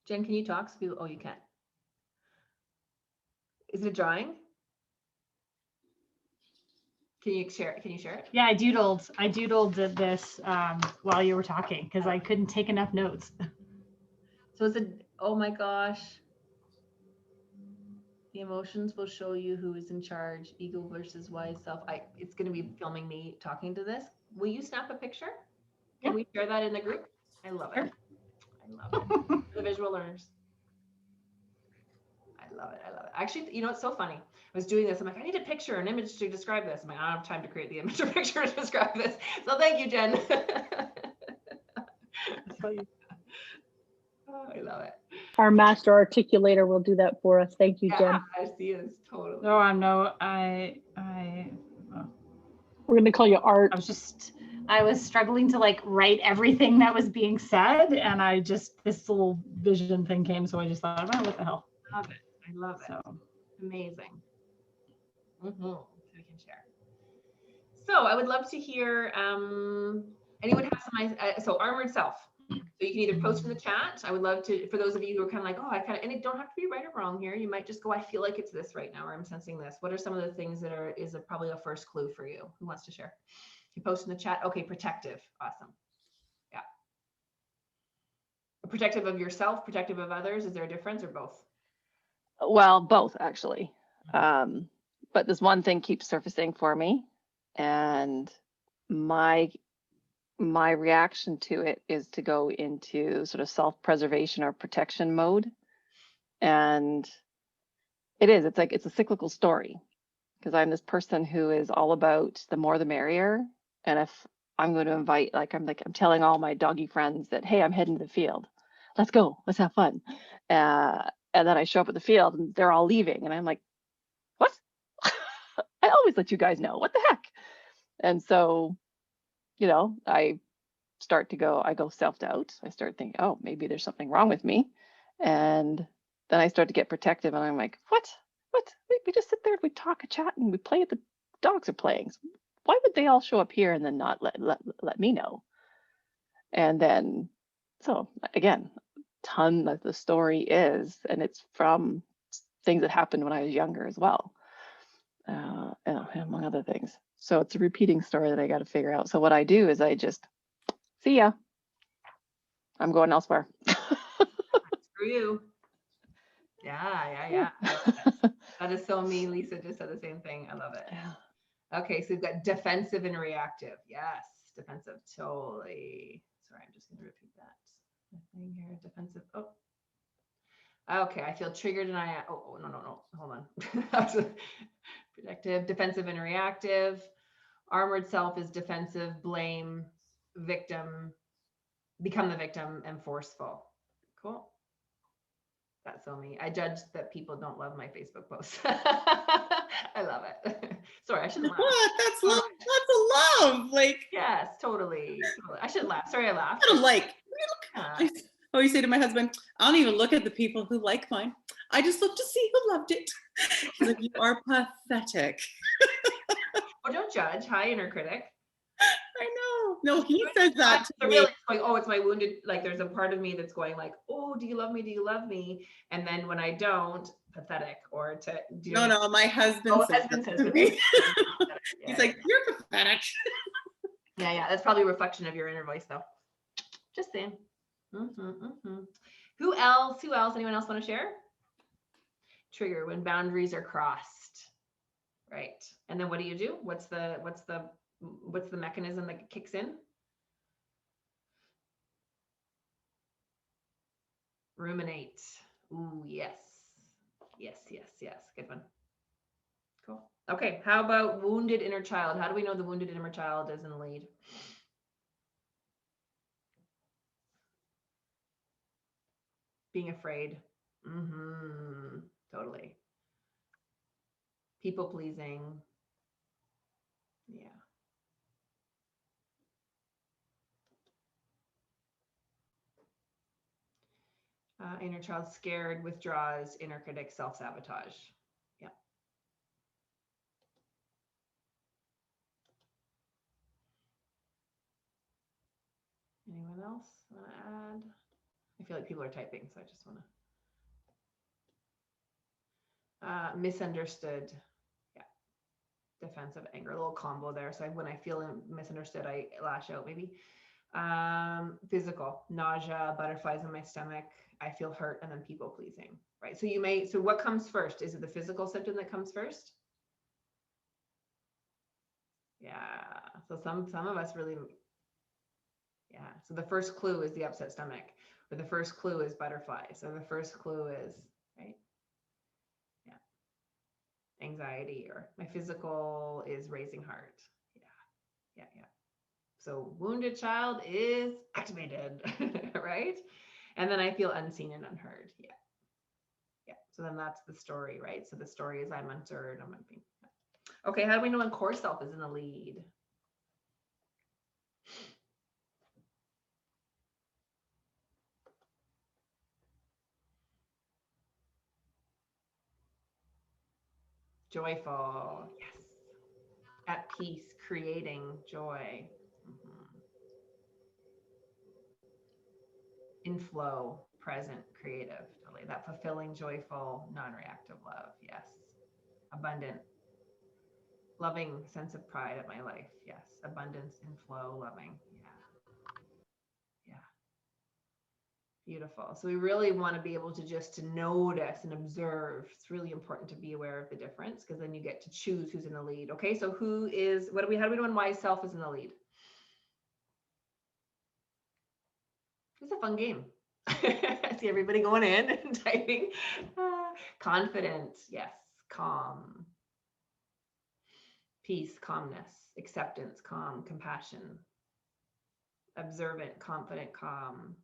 Jen, can you talk? Oh, you can't. Is it a drawing? Can you share it? Can you share it? Yeah, I doodled this while you were talking because I couldn't take enough notes. So is it, oh my gosh. The emotions will show you who is in charge, ego versus wise self. It's going to be filming me talking to this. Will you snap a picture? Can we share that in the group? I love it. I love it. The visual learners. I love it. I love it. Actually, you know, it's so funny. I was doing this. I'm like, I need a picture, an image to describe this. I'm like, I don't have time to create the image or picture to describe this. So thank you, Jen. Oh, I love it. Our master articulator will do that for us. Thank you, Jen. Yeah, I see it. Totally. No, I'm no, We're going to call you Art. I was struggling to like write everything that was being said, and this little vision thing came, so I just thought, oh, what the hell? Love it. I love it. So Amazing. So we can share. So I would love to hear, anyone have some, so armored self. So you can either post in the chat. I would love to, for those of you who are kind of like, oh, and it don't have to be right or wrong here. You might just go, I feel like it's this right now, or I'm sensing this. What are some of the things that is probably a first clue for you? Who wants to share? You post in the chat. Okay, protective. Awesome. Yeah. Protective of yourself, protective of others. Is there a difference or both? Well, both actually. But this one thing keeps surfacing for me, and my reaction to it is to go into sort of self-preservation or protection mode. And it's a cyclical story, because I'm this person who is all about the more the merrier. And if I'm going to invite, I'm telling all my doggy friends that, hey, I'm heading to the field. Let's go. Let's have fun. And then I show up at the field and they're all leaving. And I'm like, what? I always let you guys know. What the heck? And so, you know, I go self-doubt. I start thinking, oh, maybe there's something wrong with me. And then I start to get protective, and I'm like, what? We just sit there and we talk and chat and we play at the dogs are playing. So why would they all show up here and then not let me know? And then, so again, ton of the story is, and it's from things that happened when I was younger as well, and among other things. So it's a repeating story that I got to figure out. So what I do is I just, see ya, I'm going elsewhere. Screw you. Yeah. I love it. That is so me. Lisa just said the same thing. I love it. Yeah. Okay, so we've got defensive and reactive. Yes, defensive, totally. Sorry, I'm just going to repeat that thing here. Defensive. Oh, okay. I feel triggered and no. Hold on. Protective, defensive and reactive. Armored self is defensive, blame, victim, become the victim, and forceful. Cool. That's so me. I judge that people don't love my Facebook posts. I love it. Sorry, I shouldn't laugh. What? That's love. That's a love. Like, Yes, totally. I should laugh. Sorry, I laughed. I don't like. Yeah. I always say to my husband, I don't even look at the people who like mine. I just look to see who loved it. He's like, you are pathetic. Oh, don't judge. Hi, inner critic. I know. No, he says that to So me. really, it's like, oh, it's my wounded. Like, there's a part of me that's going like, oh, do you love me? Do you love me? And then when I don't, pathetic. Or to do. No, my husband says husband that says to me. Yeah, He's like, you're pathetic. yeah. That's probably a reflection of your inner voice, though. Just saying. Who else? Anyone else want to share? Trigger when boundaries are crossed, right? And then what do? What's the mechanism that kicks in? Ruminate. Ooh, yes. Good one. Cool. Okay. How about wounded inner child? How do we know the wounded inner child is in the lead? Being afraid. Totally. People pleasing. Yeah. Inner child scared, withdraws, inner critic, self-sabotage. Yeah. Anyone else want to add? I feel like people are typing, so I just want to. Misunderstood. Yeah. Defensive, anger, a little combo there. So when I feel misunderstood, I lash out maybe. Physical, nausea, butterflies in my stomach. I feel hurt, and then people pleasing, right? So what comes first? Is it the physical symptom that comes first? Yeah. So some of us really, yeah. So the first clue is the upset stomach, or the first clue is butterflies. So the first clue is, right? Yeah. Anxiety, or my physical is racing heart. Yeah. So wounded child is activated, right? And then I feel unseen and unheard. Yeah. So then that's the story, right? So the story is I'm unheard, I'm unseen. Okay, how do we know when core self is in the lead? Joyful, yes. At peace, creating joy. In flow, present, creative, totally. That fulfilling, joyful, non-reactive love, yes. Abundant, loving sense of pride at my life, yes. Abundance, in flow, loving, yeah. Beautiful. So we really want to be able to just to notice and observe. It's really important to be aware of the difference, because then you get to choose who's in the lead. Okay, so how do we know when wise self is in the lead? It's a fun game. I see everybody going in and typing. Confident, yes. Calm. Peace, calmness, acceptance, calm, compassion. Observant, confident, calm.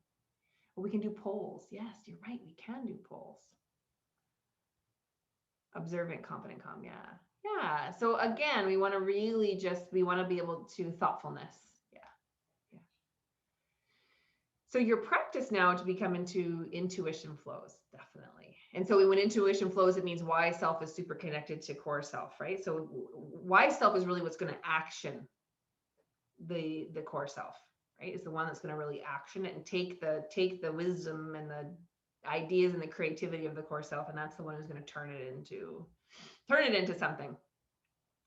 Well, we can do polls. Yes, you're right. We can do polls. Observant, confident, calm. Yeah. So again, we want to really we want to be able to thoughtfulness. Yeah. So your practice now to become into intuition flows, definitely. And so when intuition flows, it means why self is super connected to core self, right? So why self is really what's going to action the core self, right? Is the one that's going to really action it and take the wisdom and the ideas and the creativity of the core self, and that's the one who's going to turn it into something,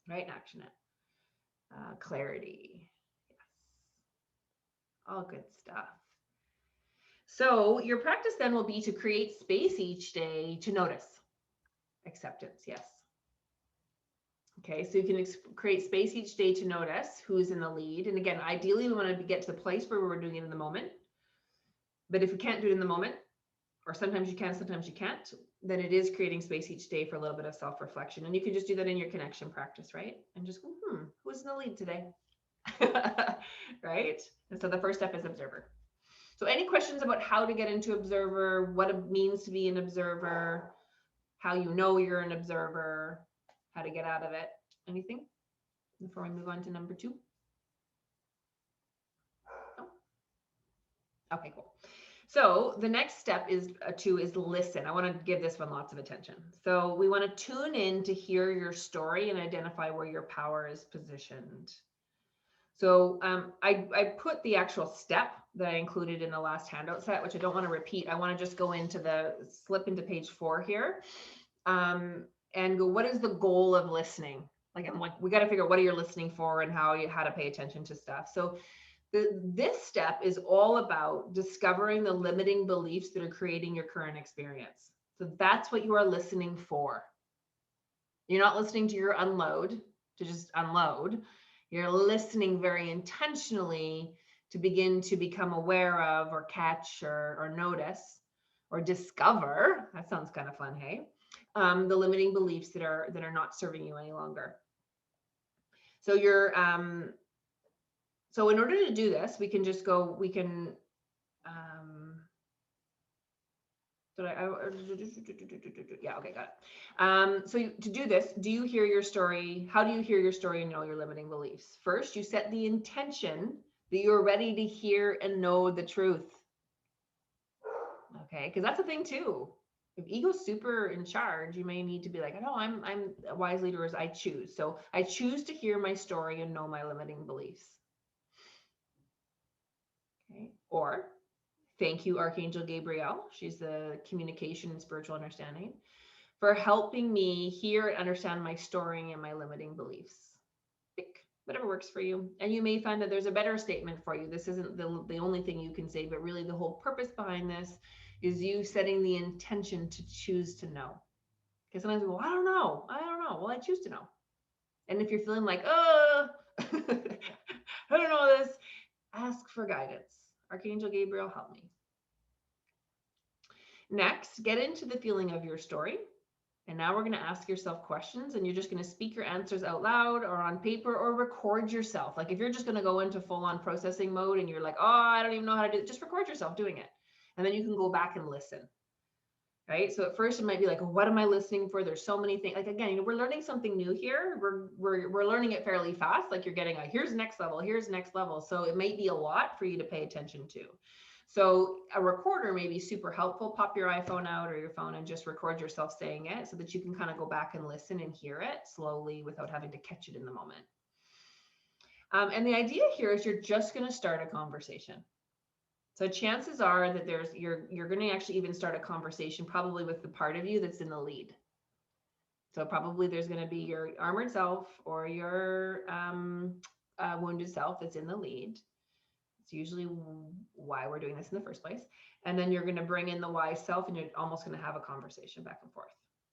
right? And action it. Clarity, yes, all good stuff. So your practice then will be to create space each day to notice. Acceptance, yes. Okay, so you can create space each day to notice who's in the lead. And again, ideally, we want to get to the place where we're doing it in the moment. But if we can't do it in the moment, or sometimes you can, sometimes you can't, then it is creating space each day for a little bit of self-reflection. And you can just do that in your connection practice, right? And just go, who's in the lead today? Right? And so the first step is observer. So any questions about how to get into observer, what it means to be an observer, how you know you're an observer, how to get out of it? Anything before we move on to number 2? No? Okay, cool. So the next step is 2 is listen. I want to give this one lots of attention. So we want to tune in to hear your story and identify where your power is positioned. So I put the actual step that I included in the last handout set, which I don't want to repeat. I want to just go into slip into page 4 here, and go, what is the goal of listening? Like, we got to figure out what are you listening for and how to pay attention to stuff. So this step is all about discovering the limiting beliefs that are creating your current experience. So that's what you are listening for. You're not listening to your unload to just unload. You're listening very intentionally to begin to become aware of or catch or notice or discover. That sounds kind of fun, hey? The limiting beliefs that are not serving you any longer. So you're so in order to do this, we can just go, yeah, okay, got it. So to do this, do you hear your story? How do you hear your story and know your limiting beliefs? First, you set the intention that you're ready to hear and know the truth. Okay, because that's a thing too. If ego's super in charge, you may need to be like, no, I'm a wise leader as I choose. So I choose to hear my story and know my limiting beliefs. Okay, or thank you, Archangel Gabriel. She's the communication and spiritual understanding, for helping me hear and understand my story and my limiting beliefs. Pick whatever works for you. And you may find that there's a better statement for you. This isn't the only thing you can say, but really the whole purpose behind this is you setting the intention to choose to know. Because sometimes we go, I don't know. Well, I choose to know. And if you're feeling like, I don't know this, ask for guidance. Archangel Gabriel, help me. Next, get into the feeling of your story. And now we're going to ask yourself questions, and you're just going to speak your answers out loud or on paper or record yourself. Like if you're just going to go into full-on processing mode and you're like, oh, I don't even know how to do it, just record yourself doing it. And then you can go back and listen. Right? So at first it might be like, what am I listening for? There's so many things. Like, again, we're learning something new here. We're learning it fairly fast. Like you're getting here's next level, here's next level. So it might be a lot for you to pay attention to. So a recorder may be super helpful. Pop your iPhone out or your phone and just record yourself saying it so that you can kind of go back and listen and hear it slowly without having to catch it in the moment. And the idea here is you're just going to start a conversation. So chances are that you're going to actually even start a conversation probably with the part of you that's in the lead. So probably there's going to be your armored self or your wounded self that's in the lead. It's usually why we're doing this in the first place. And then you're going to bring in the wise self and you're almost going to have a conversation back and forth.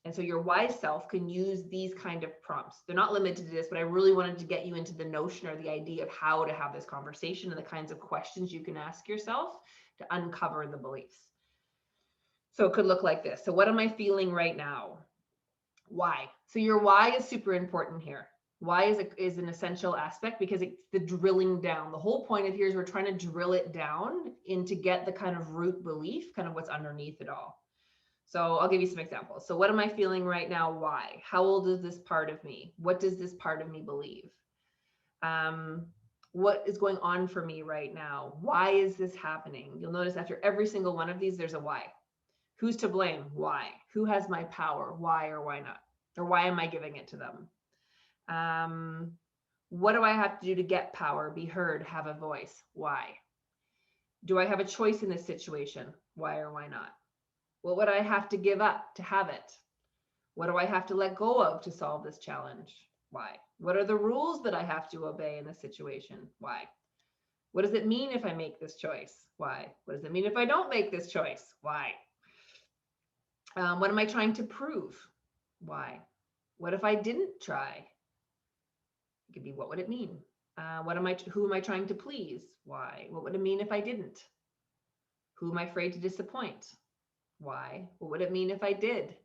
And so your wise self can use these kind of prompts. They're not limited to this, but I really wanted to get you into the notion or the idea of how to have this conversation and the kinds of questions you can ask yourself to uncover the beliefs. So it could look like this. So what am I feeling right now? Why? So your why is super important here. Why is an essential aspect because it's the drilling down. The whole point of here is we're trying to drill it down and to get the kind of root belief, kind of what's underneath it all. So I'll give you some examples. So what am I feeling right now? Why? How old is this part of me? What does this part of me believe? What is going on for me right now? Why is this happening? You'll notice after every single one of these, there's a why. Who's to blame? Why? Who has my power? Why or why not? Or why am I giving it to them? What do I have to do to get power, be heard, have a voice? Why? Do I have a choice in this situation? Why or why not? What would I have to give up to have it? What do I have to let go of to solve this challenge? Why? What are the rules that I have to obey in this situation? Why? What does it mean if I make this choice? Why? What does it mean if I don't make this choice? Why? What am I trying to prove? Why? What if I didn't try? It could be, what would it mean? Who am I trying to please? Why? What would it mean if I didn't? Who am I afraid to disappoint? Why? What would it mean if I did?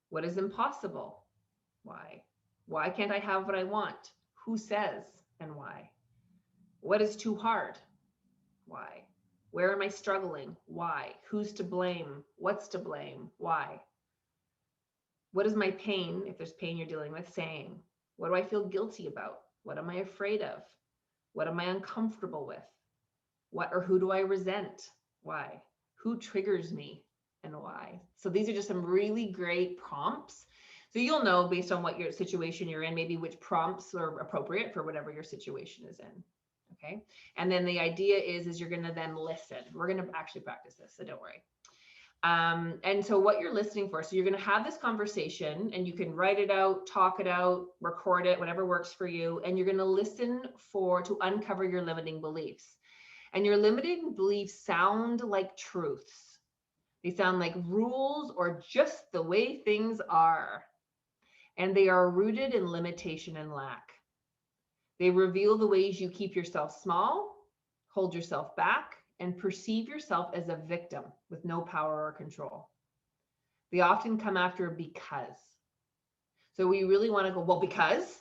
What is impossible? Why? Why can't I have what I want? Who says and why? What is too hard? Why? Where am I struggling? Why? Who's to blame? What's to blame? Why? What is my pain, if there's pain you're dealing with, saying? What do I feel guilty about? What am I afraid of? What am I uncomfortable with? What or who do I resent? Why? Who triggers me and why? So these are just some really great prompts. So you'll know based on what your situation you're in, maybe which prompts are appropriate for whatever your situation is in. Okay. And then the idea is you're going to then listen. We're going to actually practice this, so don't worry. And so what you're listening for, so you're going to have this conversation and you can write it out, talk it out, record it, whatever works for you. And you're going to listen to uncover your limiting beliefs. And your limiting beliefs sound like truths. They sound like rules or just the way things are. And they are rooted in limitation and lack. They reveal the ways you keep yourself small, hold yourself back, and perceive yourself as a victim with no power or control. They often come after because. So we really want to go, well, because,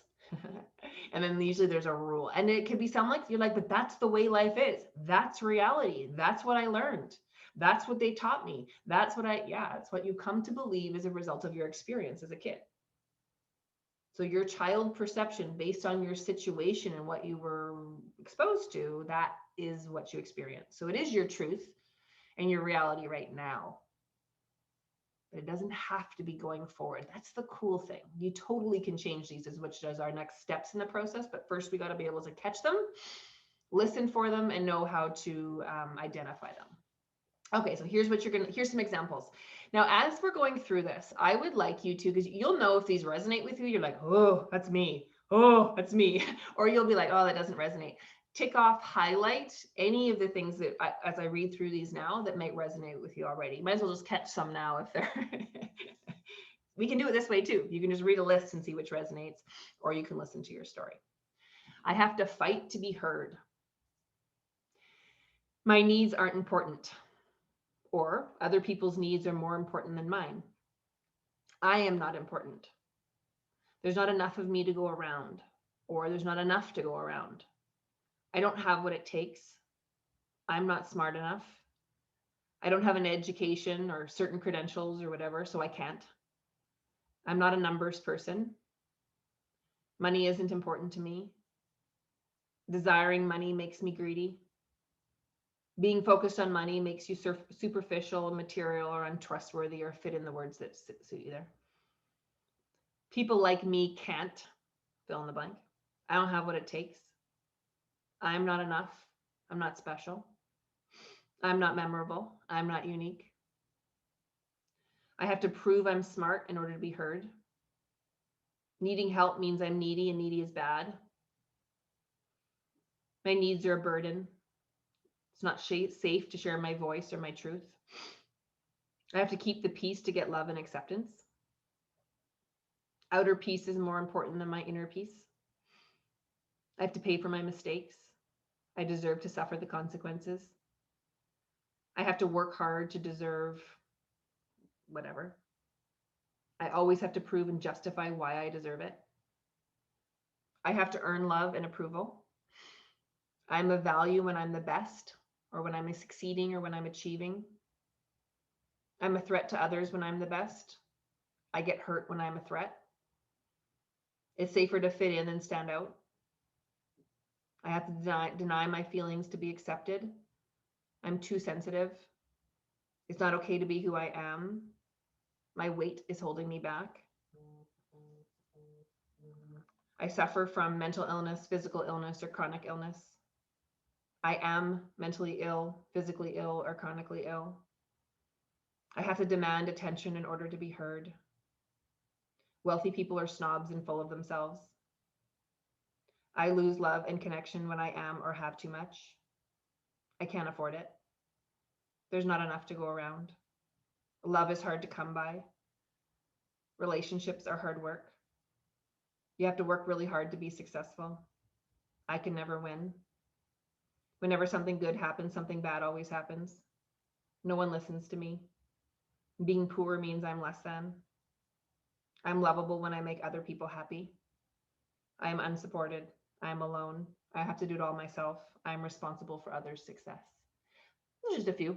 and then usually there's a rule. And it can sound like you're like, but that's the way life is. That's reality. That's what I learned. That's what they taught me. That's what you come to believe as a result of your experience as a kid. So your child perception based on your situation and what you were exposed to, that is what you experience. So it is your truth and your reality right now. But it doesn't have to be going forward. That's the cool thing. You totally can change these, which does our next steps in the process. But first we got to be able to catch them, listen for them, and know how to identify them. Okay, so here's some examples. Now, as we're going through this, I would like you to, because you'll know if these resonate with you, you're like, oh, that's me. Oh, that's me. Or you'll be like, oh, that doesn't resonate. Tick off, highlight any of the things that, as I read through these now, that might resonate with you already. Might as well just catch some now if they're, we can do it this way too. You can just read a list and see which resonates, or you can listen to your story. I have to fight to be heard. My needs aren't important. Or other people's needs are more important than mine. I am not important. There's not enough of me to go around, or there's not enough to go around. I don't have what it takes. I'm not smart enough. I don't have an education or certain credentials or whatever, so I can't. I'm not a numbers person. Money isn't important to me. Desiring money makes me greedy. Being focused on money makes you superficial, material, or untrustworthy, or fit in the words that suit you there. People like me can't, fill in the blank. I don't have what it takes. I'm not enough. I'm not special. I'm not memorable. I'm not unique. I have to prove I'm smart in order to be heard. Needing help means I'm needy, and needy is bad. My needs are a burden. It's not safe to share my voice or my truth. I have to keep the peace to get love and acceptance. Outer peace is more important than my inner peace. I have to pay for my mistakes. I deserve to suffer the consequences. I have to work hard to deserve whatever. I always have to prove and justify why I deserve it. I have to earn love and approval. I'm of value when I'm the best, or when I'm succeeding, or when I'm achieving. I'm a threat to others when I'm the best. I get hurt when I'm a threat. It's safer to fit in than stand out. I have to deny my feelings to be accepted. I'm too sensitive. It's not okay to be who I am. My weight is holding me back. I suffer from mental illness, physical illness, or chronic illness. I am mentally ill, physically ill, or chronically ill. I have to demand attention in order to be heard. Wealthy people are snobs and full of themselves. I lose love and connection when I am or have too much. I can't afford it. There's not enough to go around. Love is hard to come by. Relationships are hard work. You have to work really hard to be successful. I can never win. Whenever something good happens, something bad always happens. No one listens to me. Being poor means I'm less than. I'm lovable when I make other people happy. I am unsupported. I am alone. I have to do it all myself. I am responsible for others' success. Just a few.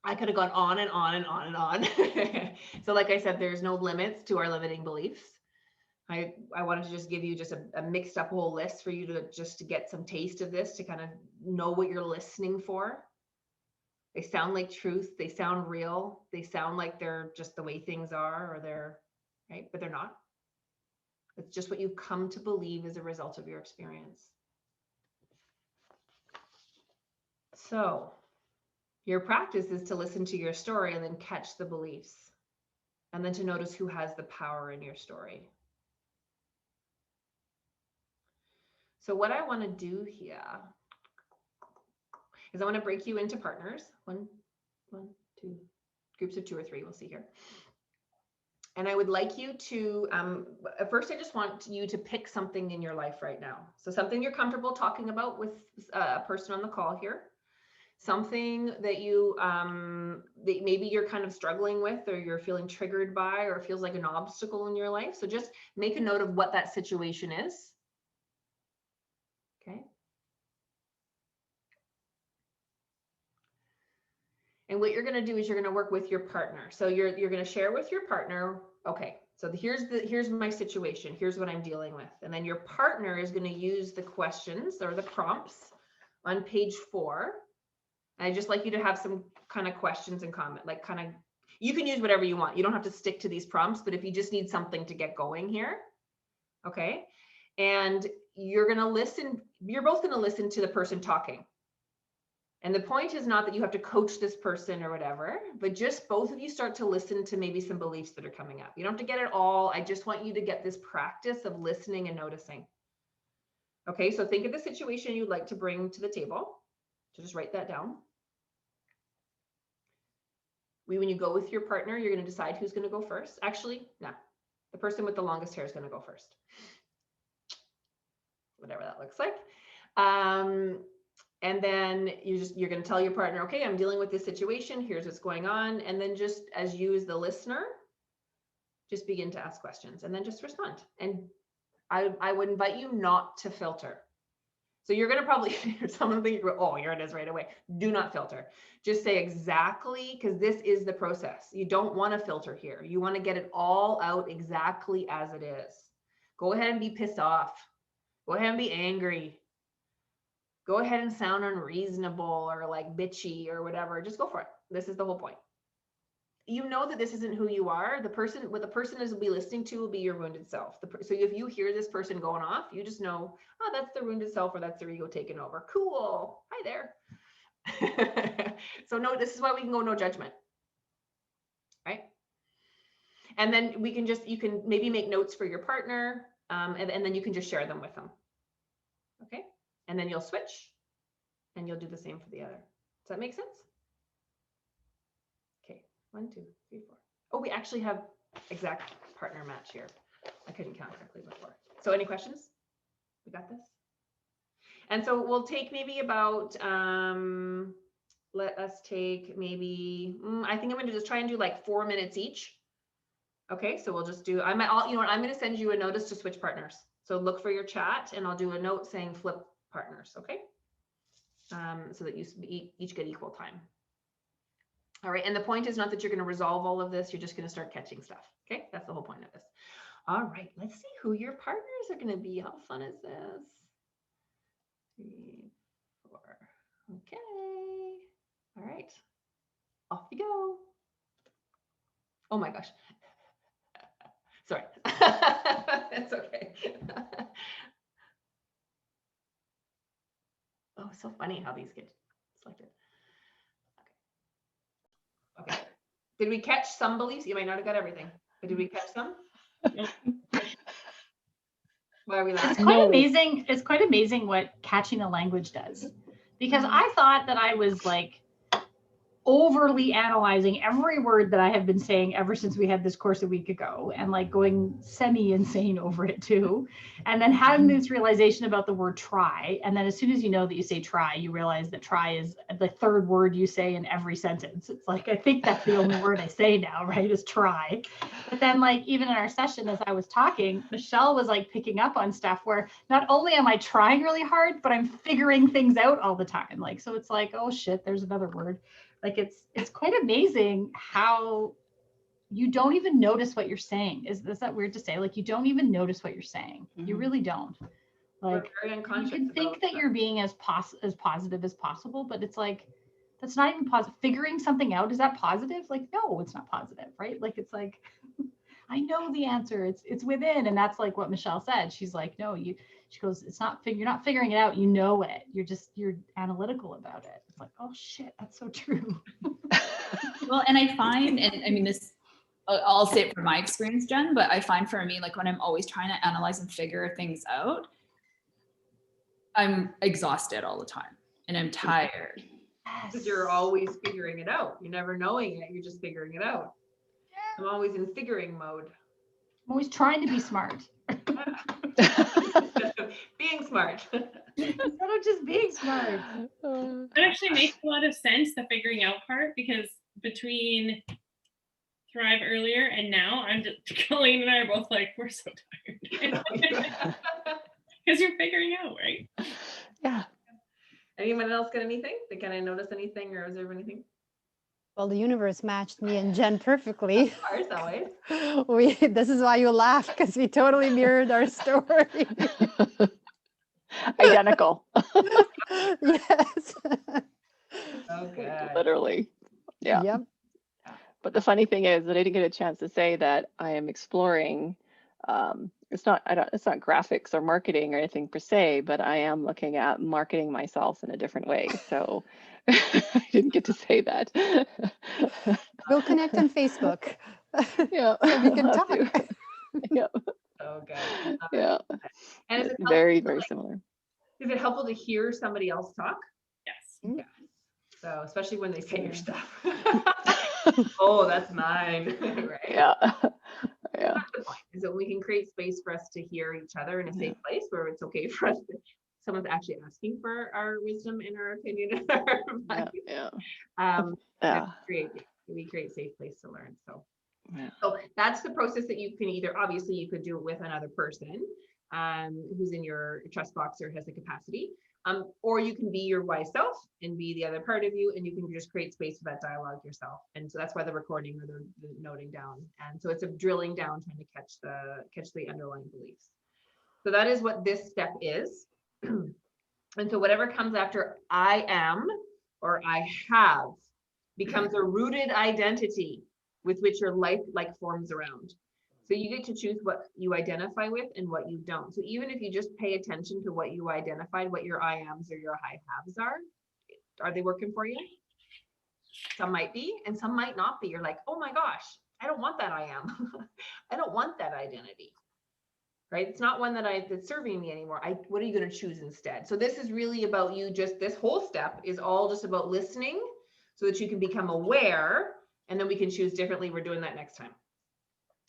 I could have gone on and on and on and on. So like I said, there's no limits to our limiting beliefs. I wanted to just give you just a mixed up whole list for you to get some taste of this, to kind of know what you're listening for. They sound like truth. They sound real. They sound like they're just the way things are, or they're right, but they're not. It's just what you come to believe as a result of your experience. So your practice is to listen to your story and then catch the beliefs, and then to notice who has the power in your story. So what I want to do here is I want to break you into partners. One, two, groups of 2 or 3, we'll see here. And I would like you to, at first, I just want you to pick something in your life right now. So something you're comfortable talking about with a person on the call here. Something that you, that maybe you're kind of struggling with, or you're feeling triggered by, or feels like an obstacle in your life. So just make a note of what that situation is. Okay. And what you're going to do is you're going to work with your partner. So you're going to share with your partner, okay, so here's my situation. Here's what I'm dealing with. And then your partner is going to use the questions or the prompts on page 4. And I'd just like you to have some kind of questions and comment, like kind of, you can use whatever you want. You don't have to stick to these prompts, but if you just need something to get going here, okay. And you're going to listen, you're both going to listen to the person talking. And the point is not that you have to coach this person or whatever, but just both of you start to listen to maybe some beliefs that are coming up. You don't have to get it all. I just want you to get this practice of listening and noticing. Okay, so think of the situation you'd like to bring to the table. So just write that down. When you go with your partner, you're going to decide who's going to go first. Actually, no, the person with the longest hair is going to go first. Whatever that looks like. And then you're going to tell your partner, okay, I'm dealing with this situation. Here's what's going on. And then just as you as the listener, just begin to ask questions and then just respond. And I would invite you not to filter. So you're going to probably hear someone think, oh, here it is right away. Do not filter. Just say exactly, because this is the process. You don't want to filter here. You want to get it all out exactly as it is. Go ahead and be pissed off. Go ahead and be angry. Go ahead and sound unreasonable or like bitchy or whatever. Just go for it. This is the whole point. You know that this isn't who you are. What the person is will be listening to will be your wounded self. So if you hear this person going off, you just know, oh, that's the wounded self, or that's their ego taking over. Cool. Hi there. So no, this is why we can go no judgment. Right? And then you can maybe make notes for your partner, and then you can just share them with them. Okay? And then you'll switch and you'll do the same for the other. Does that make sense? Okay, 1, 2, 3, 4. Oh, we actually have exact partner match here. I couldn't count correctly before. So any questions? We got this? And so we'll take maybe about, let us take maybe, I think I'm going to just try and do like 4 minutes each. Okay, so we'll just do, you know what, I'm going to send you a notice to switch partners. So look for your chat and I'll do a note saying flip partners, okay? So that you each get equal time. All right, and the point is not that you're going to resolve all of this, you're just going to start catching stuff, okay? That's the whole point of this. All right, let's see who your partners are going to be. How fun is this? 3, 4. Okay. All right. Off you go. Oh my gosh. Sorry. It's okay. Oh, it's so funny how these get selected. Okay. Okay. Did we catch some beliefs? You might not have got everything, but did we catch some? Why are we It's laughing? quite No. amazing. It's quite amazing what catching the language does, because I thought that I was like overly analyzing every word that I have been saying ever since we had this course a week ago, and like going semi-insane over it too. And then having this realization about the word try. And then as soon as you know that you say try, you realize that try is the third word you say in every sentence. It's like, I think that's the only word I say now, right? Is try. But then like even in our session, as I was talking, Michelle was like picking up on stuff where not only am I trying really hard, but I'm figuring things out all the time. Like, so it's like, oh shit, there's another word. Like it's quite amazing how you don't even notice what you're saying. Is that weird to say? Like you don't even notice what you're saying. You really don't. We're Like very you unconscious. can think that you're being as positive as possible, but it's like that's not even positive. Figuring something out, is that positive? Like no, it's not positive, right? Like it's like I know the answer. It's within, and that's like what Michelle said. She's like, no, she goes, it's not you're not figuring it out. You know it. You're analytical about it. It's like, oh shit, that's so true. Well, and I find, and I mean this, I'll say it from my experience, Jen, but I find for me, like when I'm always trying to analyze and figure things out, I'm exhausted all the time and I'm tired. Because you're always figuring it out. You're never knowing it. You're just figuring it out. I'm always in figuring mode. I'm always trying to be smart. Being smart. Instead of just being smart. That actually makes a lot of sense, the figuring out part, because between Thrive earlier and now, I'm just, Colleen and I are both like, we're so tired. Because you're figuring out, right? Yeah. Anyone else got anything? Can I notice anything or observe anything? Well, the universe matched me and Jen perfectly. Ours always. This is why you laugh, because we totally mirrored our story. Identical. Yes. Oh, good. Literally. Yeah. Yep. But the funny thing is that I didn't get a chance to say that I am exploring. It's not graphics or marketing or anything per se, but I am looking at marketing myself in a different way. So I didn't get to say that. We'll connect on Facebook. Yeah. So we can I'll talk. have to. Yeah. Oh, good. Yeah. And is it Very, very similar. Is it helpful to hear somebody else talk? Yes. Yeah. So especially when they say your stuff. Oh, that's mine. Right. Yeah. Yeah. That's the point, is that we can create space for us to hear each other in a safe place where it's okay for us to, someone's actually asking for our wisdom and our opinion and our advice. Yeah. And we create safe place to learn. So that's the process that you can either, obviously you could do it with another person who's in your trust box or has the capacity, or you can be your wise self and be the other part of you, and you can just create space for that dialogue yourself. And so that's why the recording or the noting down. And so it's a drilling down, trying to catch the underlying beliefs. So that is what this step is. And so whatever comes after I am or I have becomes a rooted identity with which your life like forms around. So you get to choose what you identify with and what you don't. So even if you just pay attention to what you identified, what your I ams or your I haves are they working for you? Some might be, and some might not be. You're like, oh my gosh, I don't want that I am. I don't want that identity. Right? It's not one that's serving me anymore. What are you going to choose instead? So this is really about you, just this whole step is all just about listening so that you can become aware, and then we can choose differently. We're doing that next time.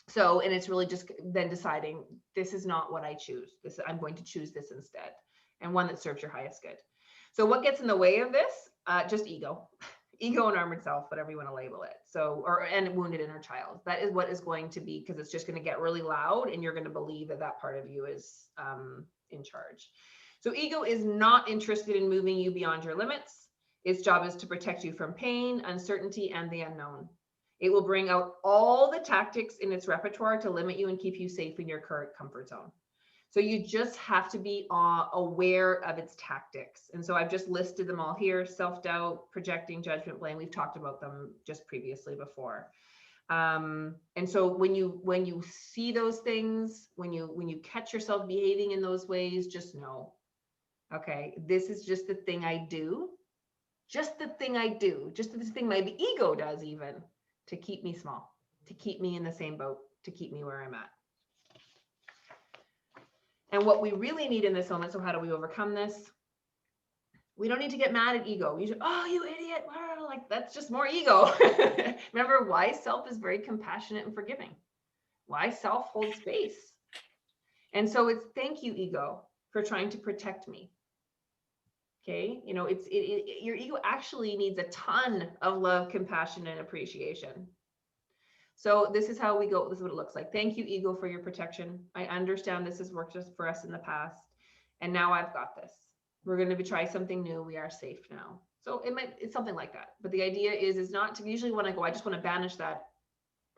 So, and it's really just then deciding, this is not what I choose. I'm going to choose this instead, and one that serves your highest good. So what gets in the way of this? Just ego. Ego and armored self, whatever you want to label it. So, and wounded inner child. That is what is going to be, because it's just going to get really loud and you're going to believe that part of you is in charge. So ego is not interested in moving you beyond your limits. Its job is to protect you from pain, uncertainty, and the unknown. It will bring out all the tactics in its repertoire to limit you and keep you safe in your current comfort zone. So you just have to be aware of its tactics. And so I've just listed them all here: self-doubt, projecting, judgment, blame. We've talked about them just previously before. And so when you see those things, when you catch yourself behaving in those ways, just know, okay, this is just the thing I do. Just the thing I do. Just this thing my ego does, even to keep me small, to keep me in the same boat, to keep me where I'm at. And what we really need in this moment, so how do we overcome this? We don't need to get mad at ego. You should, oh, you idiot. Like, that's just more ego. Remember, wise self is very compassionate and forgiving. Wise self holds space. And so it's thank you, ego, for trying to protect me. Okay. You know, your ego actually needs a ton of love, compassion, and appreciation. So this is how we go. This is what it looks like. Thank you, ego, for your protection. I understand this has worked just for us in the past. And now I've got this. We're going to try something new. We are safe now. So it's something like that. But the idea is not to, usually when I go, I just want to banish that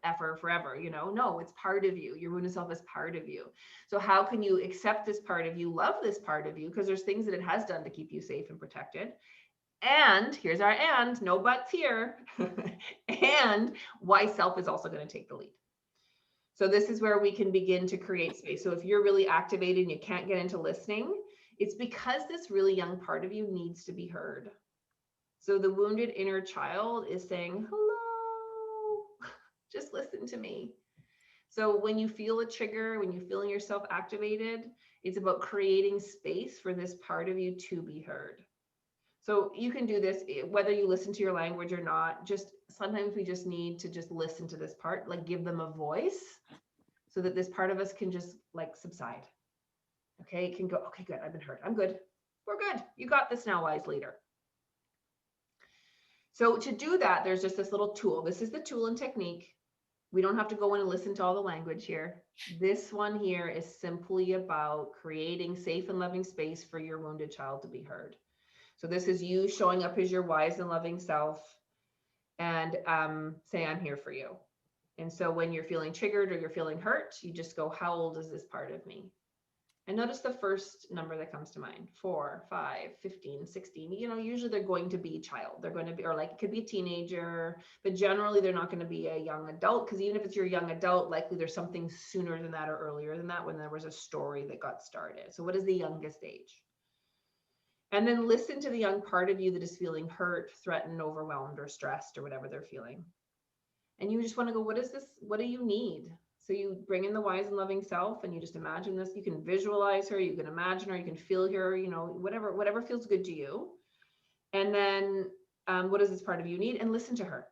effer forever, you know. No, it's part of you. Your wounded self is part of you. So how can you accept this part of you, love this part of you? Because there's things that it has done to keep you safe and protected. And here's our and, no buts here. And wise self is also going to take the lead. So this is where we can begin to create space. So if you're really activated and you can't get into listening, it's because this really young part of you needs to be heard. So the wounded inner child is saying, hello, just listen to me. So when you feel a trigger, when you're feeling yourself activated, it's about creating space for this part of you to be heard. So you can do this whether you listen to your language or not. Just sometimes we just need to just listen to this part, like give them a voice so that this part of us can just like subside. Okay, it can go, okay, good, I've been heard. I'm good. We're good. You got this now, wise leader. So to do that, there's just this little tool. This is the tool and technique. We don't have to go in and listen to all the language here. This one here is simply about creating safe and loving space for your wounded child to be heard. So this is you showing up as your wise and loving self and say, I'm here for you. And so when you're feeling triggered or you're feeling hurt, you just go, how old is this part of me? And notice the first number that comes to mind, 4, 5, 15, 16, you know, usually they're going to be child. They're going to be, or like it could be a teenager, but generally they're not going to be a young adult, because even if it's your young adult, likely there's something sooner than that or earlier than that when there was a story that got started. So what is the youngest age? And then listen to the young part of you that is feeling hurt, threatened, overwhelmed, or stressed, or whatever they're feeling. And you just want to go, what is this? What do you need? So you bring in the wise and loving self and you just imagine this. You can visualize her, you can imagine her, you can feel her, you know, whatever feels good to you. And then what does this part of you need? And listen to her.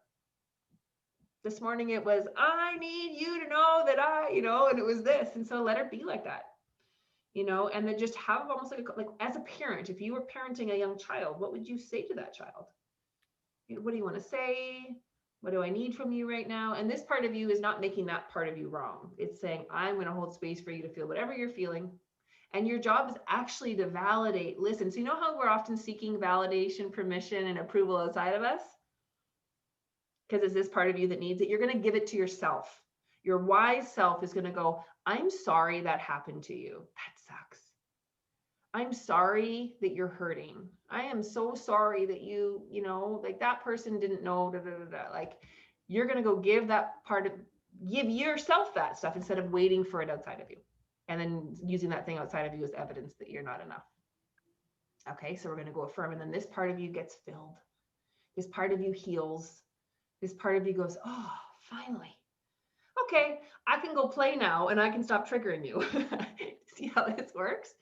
This morning it was, I need you to know that you know, and it was this. And so let her be like that. You know, and then just have almost like as a parent, if you were parenting a young child, what would you say to that child? You know, what do you want to say? What do I need from you right now? And this part of you is not making that part of you wrong. It's saying, I'm going to hold space for you to feel whatever you're feeling. And your job is actually to validate, listen. So you know how we're often seeking validation, permission, and approval outside of us? Because it's this part of you that needs it. You're going to give it to yourself. Your wise self is going to go, I'm sorry that happened to you. That sucks. I'm sorry that you're hurting. I am so sorry that you know, like that person didn't know, like you're going to go give that part of, give yourself that stuff instead of waiting for it outside of you. And then using that thing outside of you as evidence that you're not enough. Okay, so we're going to go affirm. And then this part of you gets filled. This part of you heals. This part of you goes, oh, finally. Okay, I can go play now and I can stop triggering you. See how this works?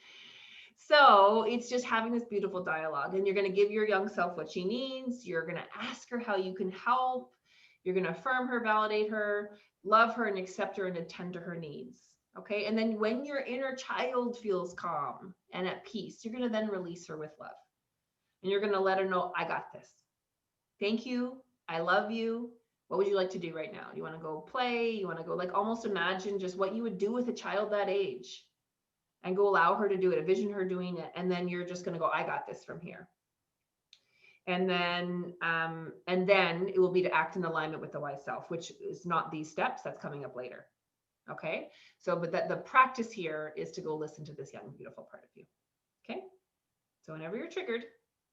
So it's just having this beautiful dialogue, and you're going to give your young self what she needs. You're going to ask her how you can help. You're going to affirm her, validate her, love her, and accept her and attend to her needs. Okay. And then when your inner child feels calm and at peace, you're going to then release her with love. And you're going to let her know, I got this. Thank you. I love you. What would you like to do right now? You want to go play? You want to go, like, almost imagine just what you would do with a child that age and go allow her to do it, envision her doing it. And then you're just going to go, I got this from here. And then it will be to act in alignment with the wise self, which is not these steps. That's coming up later. Okay. So, but that the practice here is to go listen to this young, beautiful part of you. Okay. So whenever you're triggered,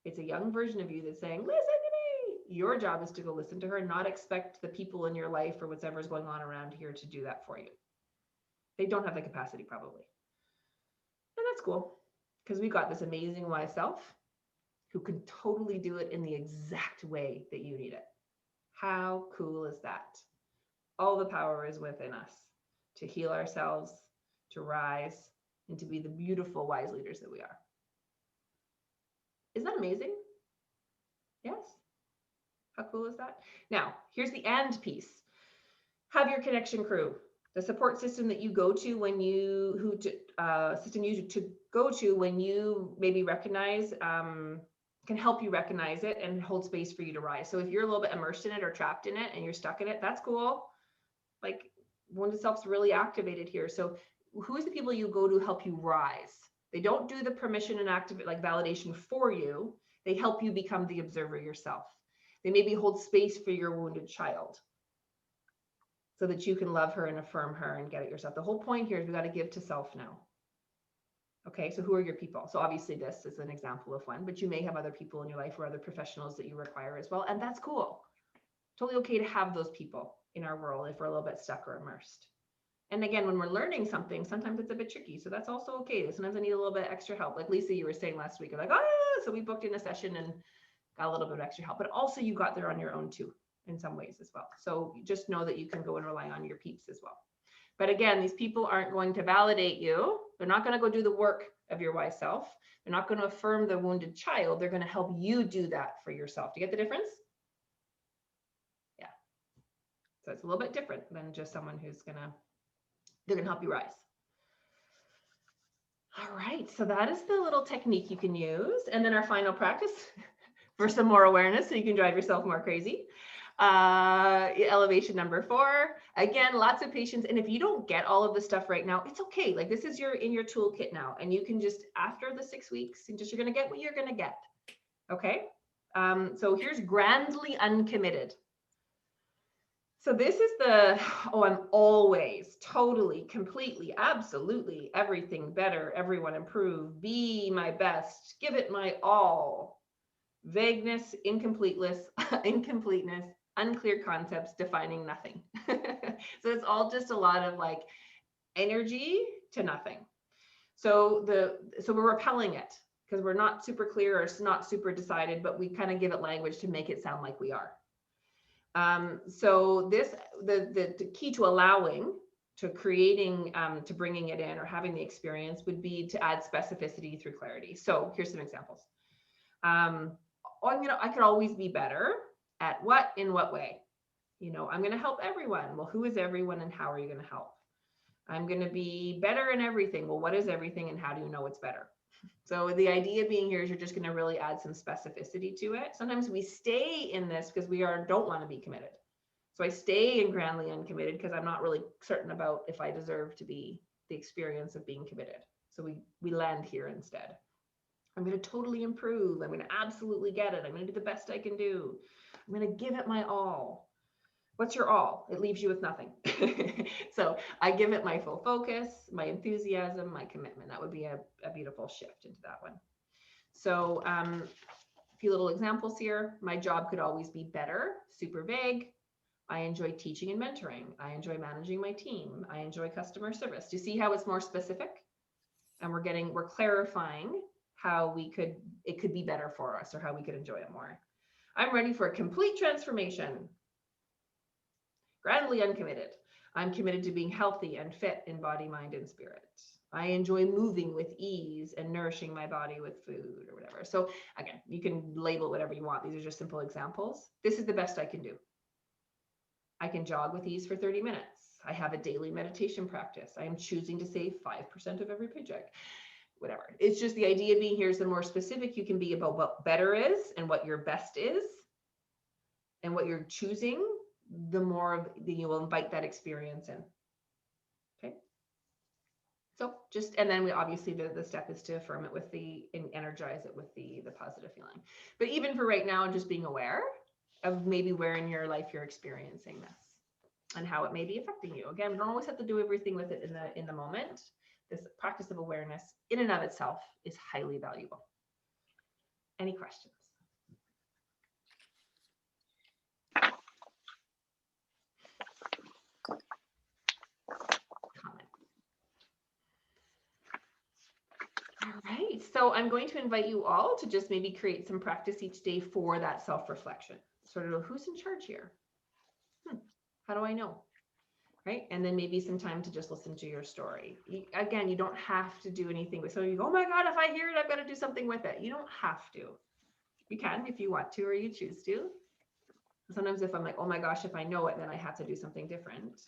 it's a young version of you that's saying, listen to me. Your job is to go listen to her, not expect the people in your life or whatever's going on around here to do that for you. They don't have the capacity probably. And that's cool because we got this amazing wise self who can totally do it in the exact way that you need it. How cool is that? All the power is within us to heal ourselves, to rise, and to be the beautiful, wise leaders that we are. Isn't that amazing? Yes. How cool is that? Now, here's the and piece. Have your connection crew, the support system that you go to when you, system you to go to when you maybe recognize, can help you recognize it and hold space for you to rise. So if you're a little bit immersed in it or trapped in it and you're stuck in it, that's cool. Like wounded self's really activated here. So who's the people you go to help you rise? They don't do the permission and activate like validation for you. They help you become the observer yourself. They maybe hold space for your wounded child so that you can love her and affirm her and get it yourself. The whole point here is we got to give to self now. Okay, so who are your people? So obviously this is an example of one, but you may have other people in your life or other professionals that you require as well. And that's cool. Totally okay to have those people in our world if we're a little bit stuck or immersed. And again, when we're learning something, sometimes it's a bit tricky. So that's also okay. Sometimes I need a little bit extra help. Like Lisa, you were saying last week, like, oh, so we booked in a session and got a little bit of extra help, but also you got there on your own too, in some ways as well. So just know that you can go and rely on your peeps as well. But again, these people aren't going to validate you. They're not going to go do the work of your wise self. They're not going to affirm the wounded child. They're going to help you do that for yourself. Do you get the difference? Yeah. So it's a little bit different than just someone who's they're going to help you rise. All right. So that is the little technique you can use. And then our final practice for some more awareness so you can drive yourself more crazy. Elevation number 4. Again, lots of patience. And if you don't get all of the stuff right now, it's okay. Like this is in your toolkit now. And you can just, after the 6 weeks, you're going to get what you're going to get. Okay. So here's grandly uncommitted. So this is I'm always, totally, completely, absolutely, everything better, everyone improve, be my best, give it my all. Vagueness, incompleteness, unclear concepts, defining nothing. So it's all just a lot of like energy to nothing. So we're repelling it because we're not super clear or it's not super decided, but we kind of give it language to make it sound like we are. So the key to allowing, to creating, to bringing it in or having the experience would be to add specificity through clarity. So here's some examples. I could always be better at what, in what way? I'm going to help everyone. Well, who is everyone and how are you going to help? I'm going to be better in everything. Well, what is everything and how do you know it's better? So the idea being here is you're just going to really add some specificity to it. Sometimes we stay in this because we don't want to be committed. So I stay in grandly uncommitted because I'm not really certain about if I deserve to be the experience of being committed. So we land here instead. I'm going to totally improve. I'm going to absolutely get it. I'm going to do the best I can do. I'm going to give it my all. What's your all? It leaves you with nothing. So I give it my full focus, my enthusiasm, my commitment. That would be a beautiful shift into that one. So a few little examples here. My job could always be better, super vague. I enjoy teaching and mentoring. I enjoy managing my team. I enjoy customer service. Do you see how it's more specific? And we're clarifying how it could be better for us or how we could enjoy it more. I'm ready for a complete transformation. Grandly uncommitted. I'm committed to being healthy and fit in body, mind, and spirit. I enjoy moving with ease and nourishing my body with food or whatever. So again, you can label whatever you want. These are just simple examples. This is the best I can do. I can jog with ease for 30 minutes. I have a daily meditation practice. I am choosing to save 5% of every paycheck. Whatever. It's just the idea being here is the more specific you can be about what better is and what your best is and what you're choosing, the more you will invite that experience in. Okay. So and then obviously the step is to affirm it and energize it with the positive feeling. But even for right now, just being aware of maybe where in your life you're experiencing this. and how it may be affecting you. Again, we don't always have to do everything with it in the moment. This practice of awareness in and of itself is highly valuable. Any questions? Comments? All right, so I'm going to invite you all to just maybe create some practice each day for that self-reflection. Sort of who's in charge here? How do I know? Right? And then maybe some time to just listen to your story. Again, you don't have to do anything with, so you go, oh my God, if I hear it, I've got to do something with it. You don't have to. You can if you want to or you choose to. Sometimes if I'm like, oh my gosh, if I know it, then I have to do something different.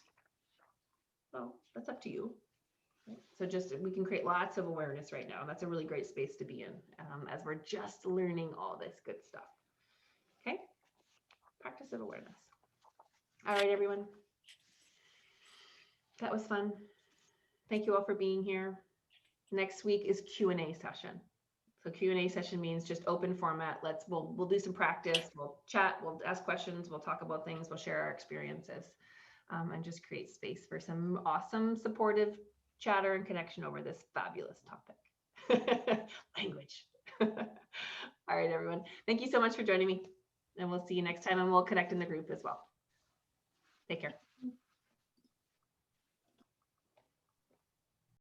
Well, that's up to you. Right? So just, we can create lots of awareness right now. That's a really great space to be in as we're just learning all this good stuff. Okay? Practice of awareness. All right, everyone. That was fun. Thank you all for being here. Next week is Q&A session. So Q&A session means just open format. We'll do some practice. We'll chat. We'll ask questions. We'll talk about things. We'll share our experiences, and just create space for some awesome, supportive chatter and connection over this fabulous topic. Language. All right, everyone. Thank you so much for joining me, and we'll see you next time, and we'll connect in the group as well. Take care.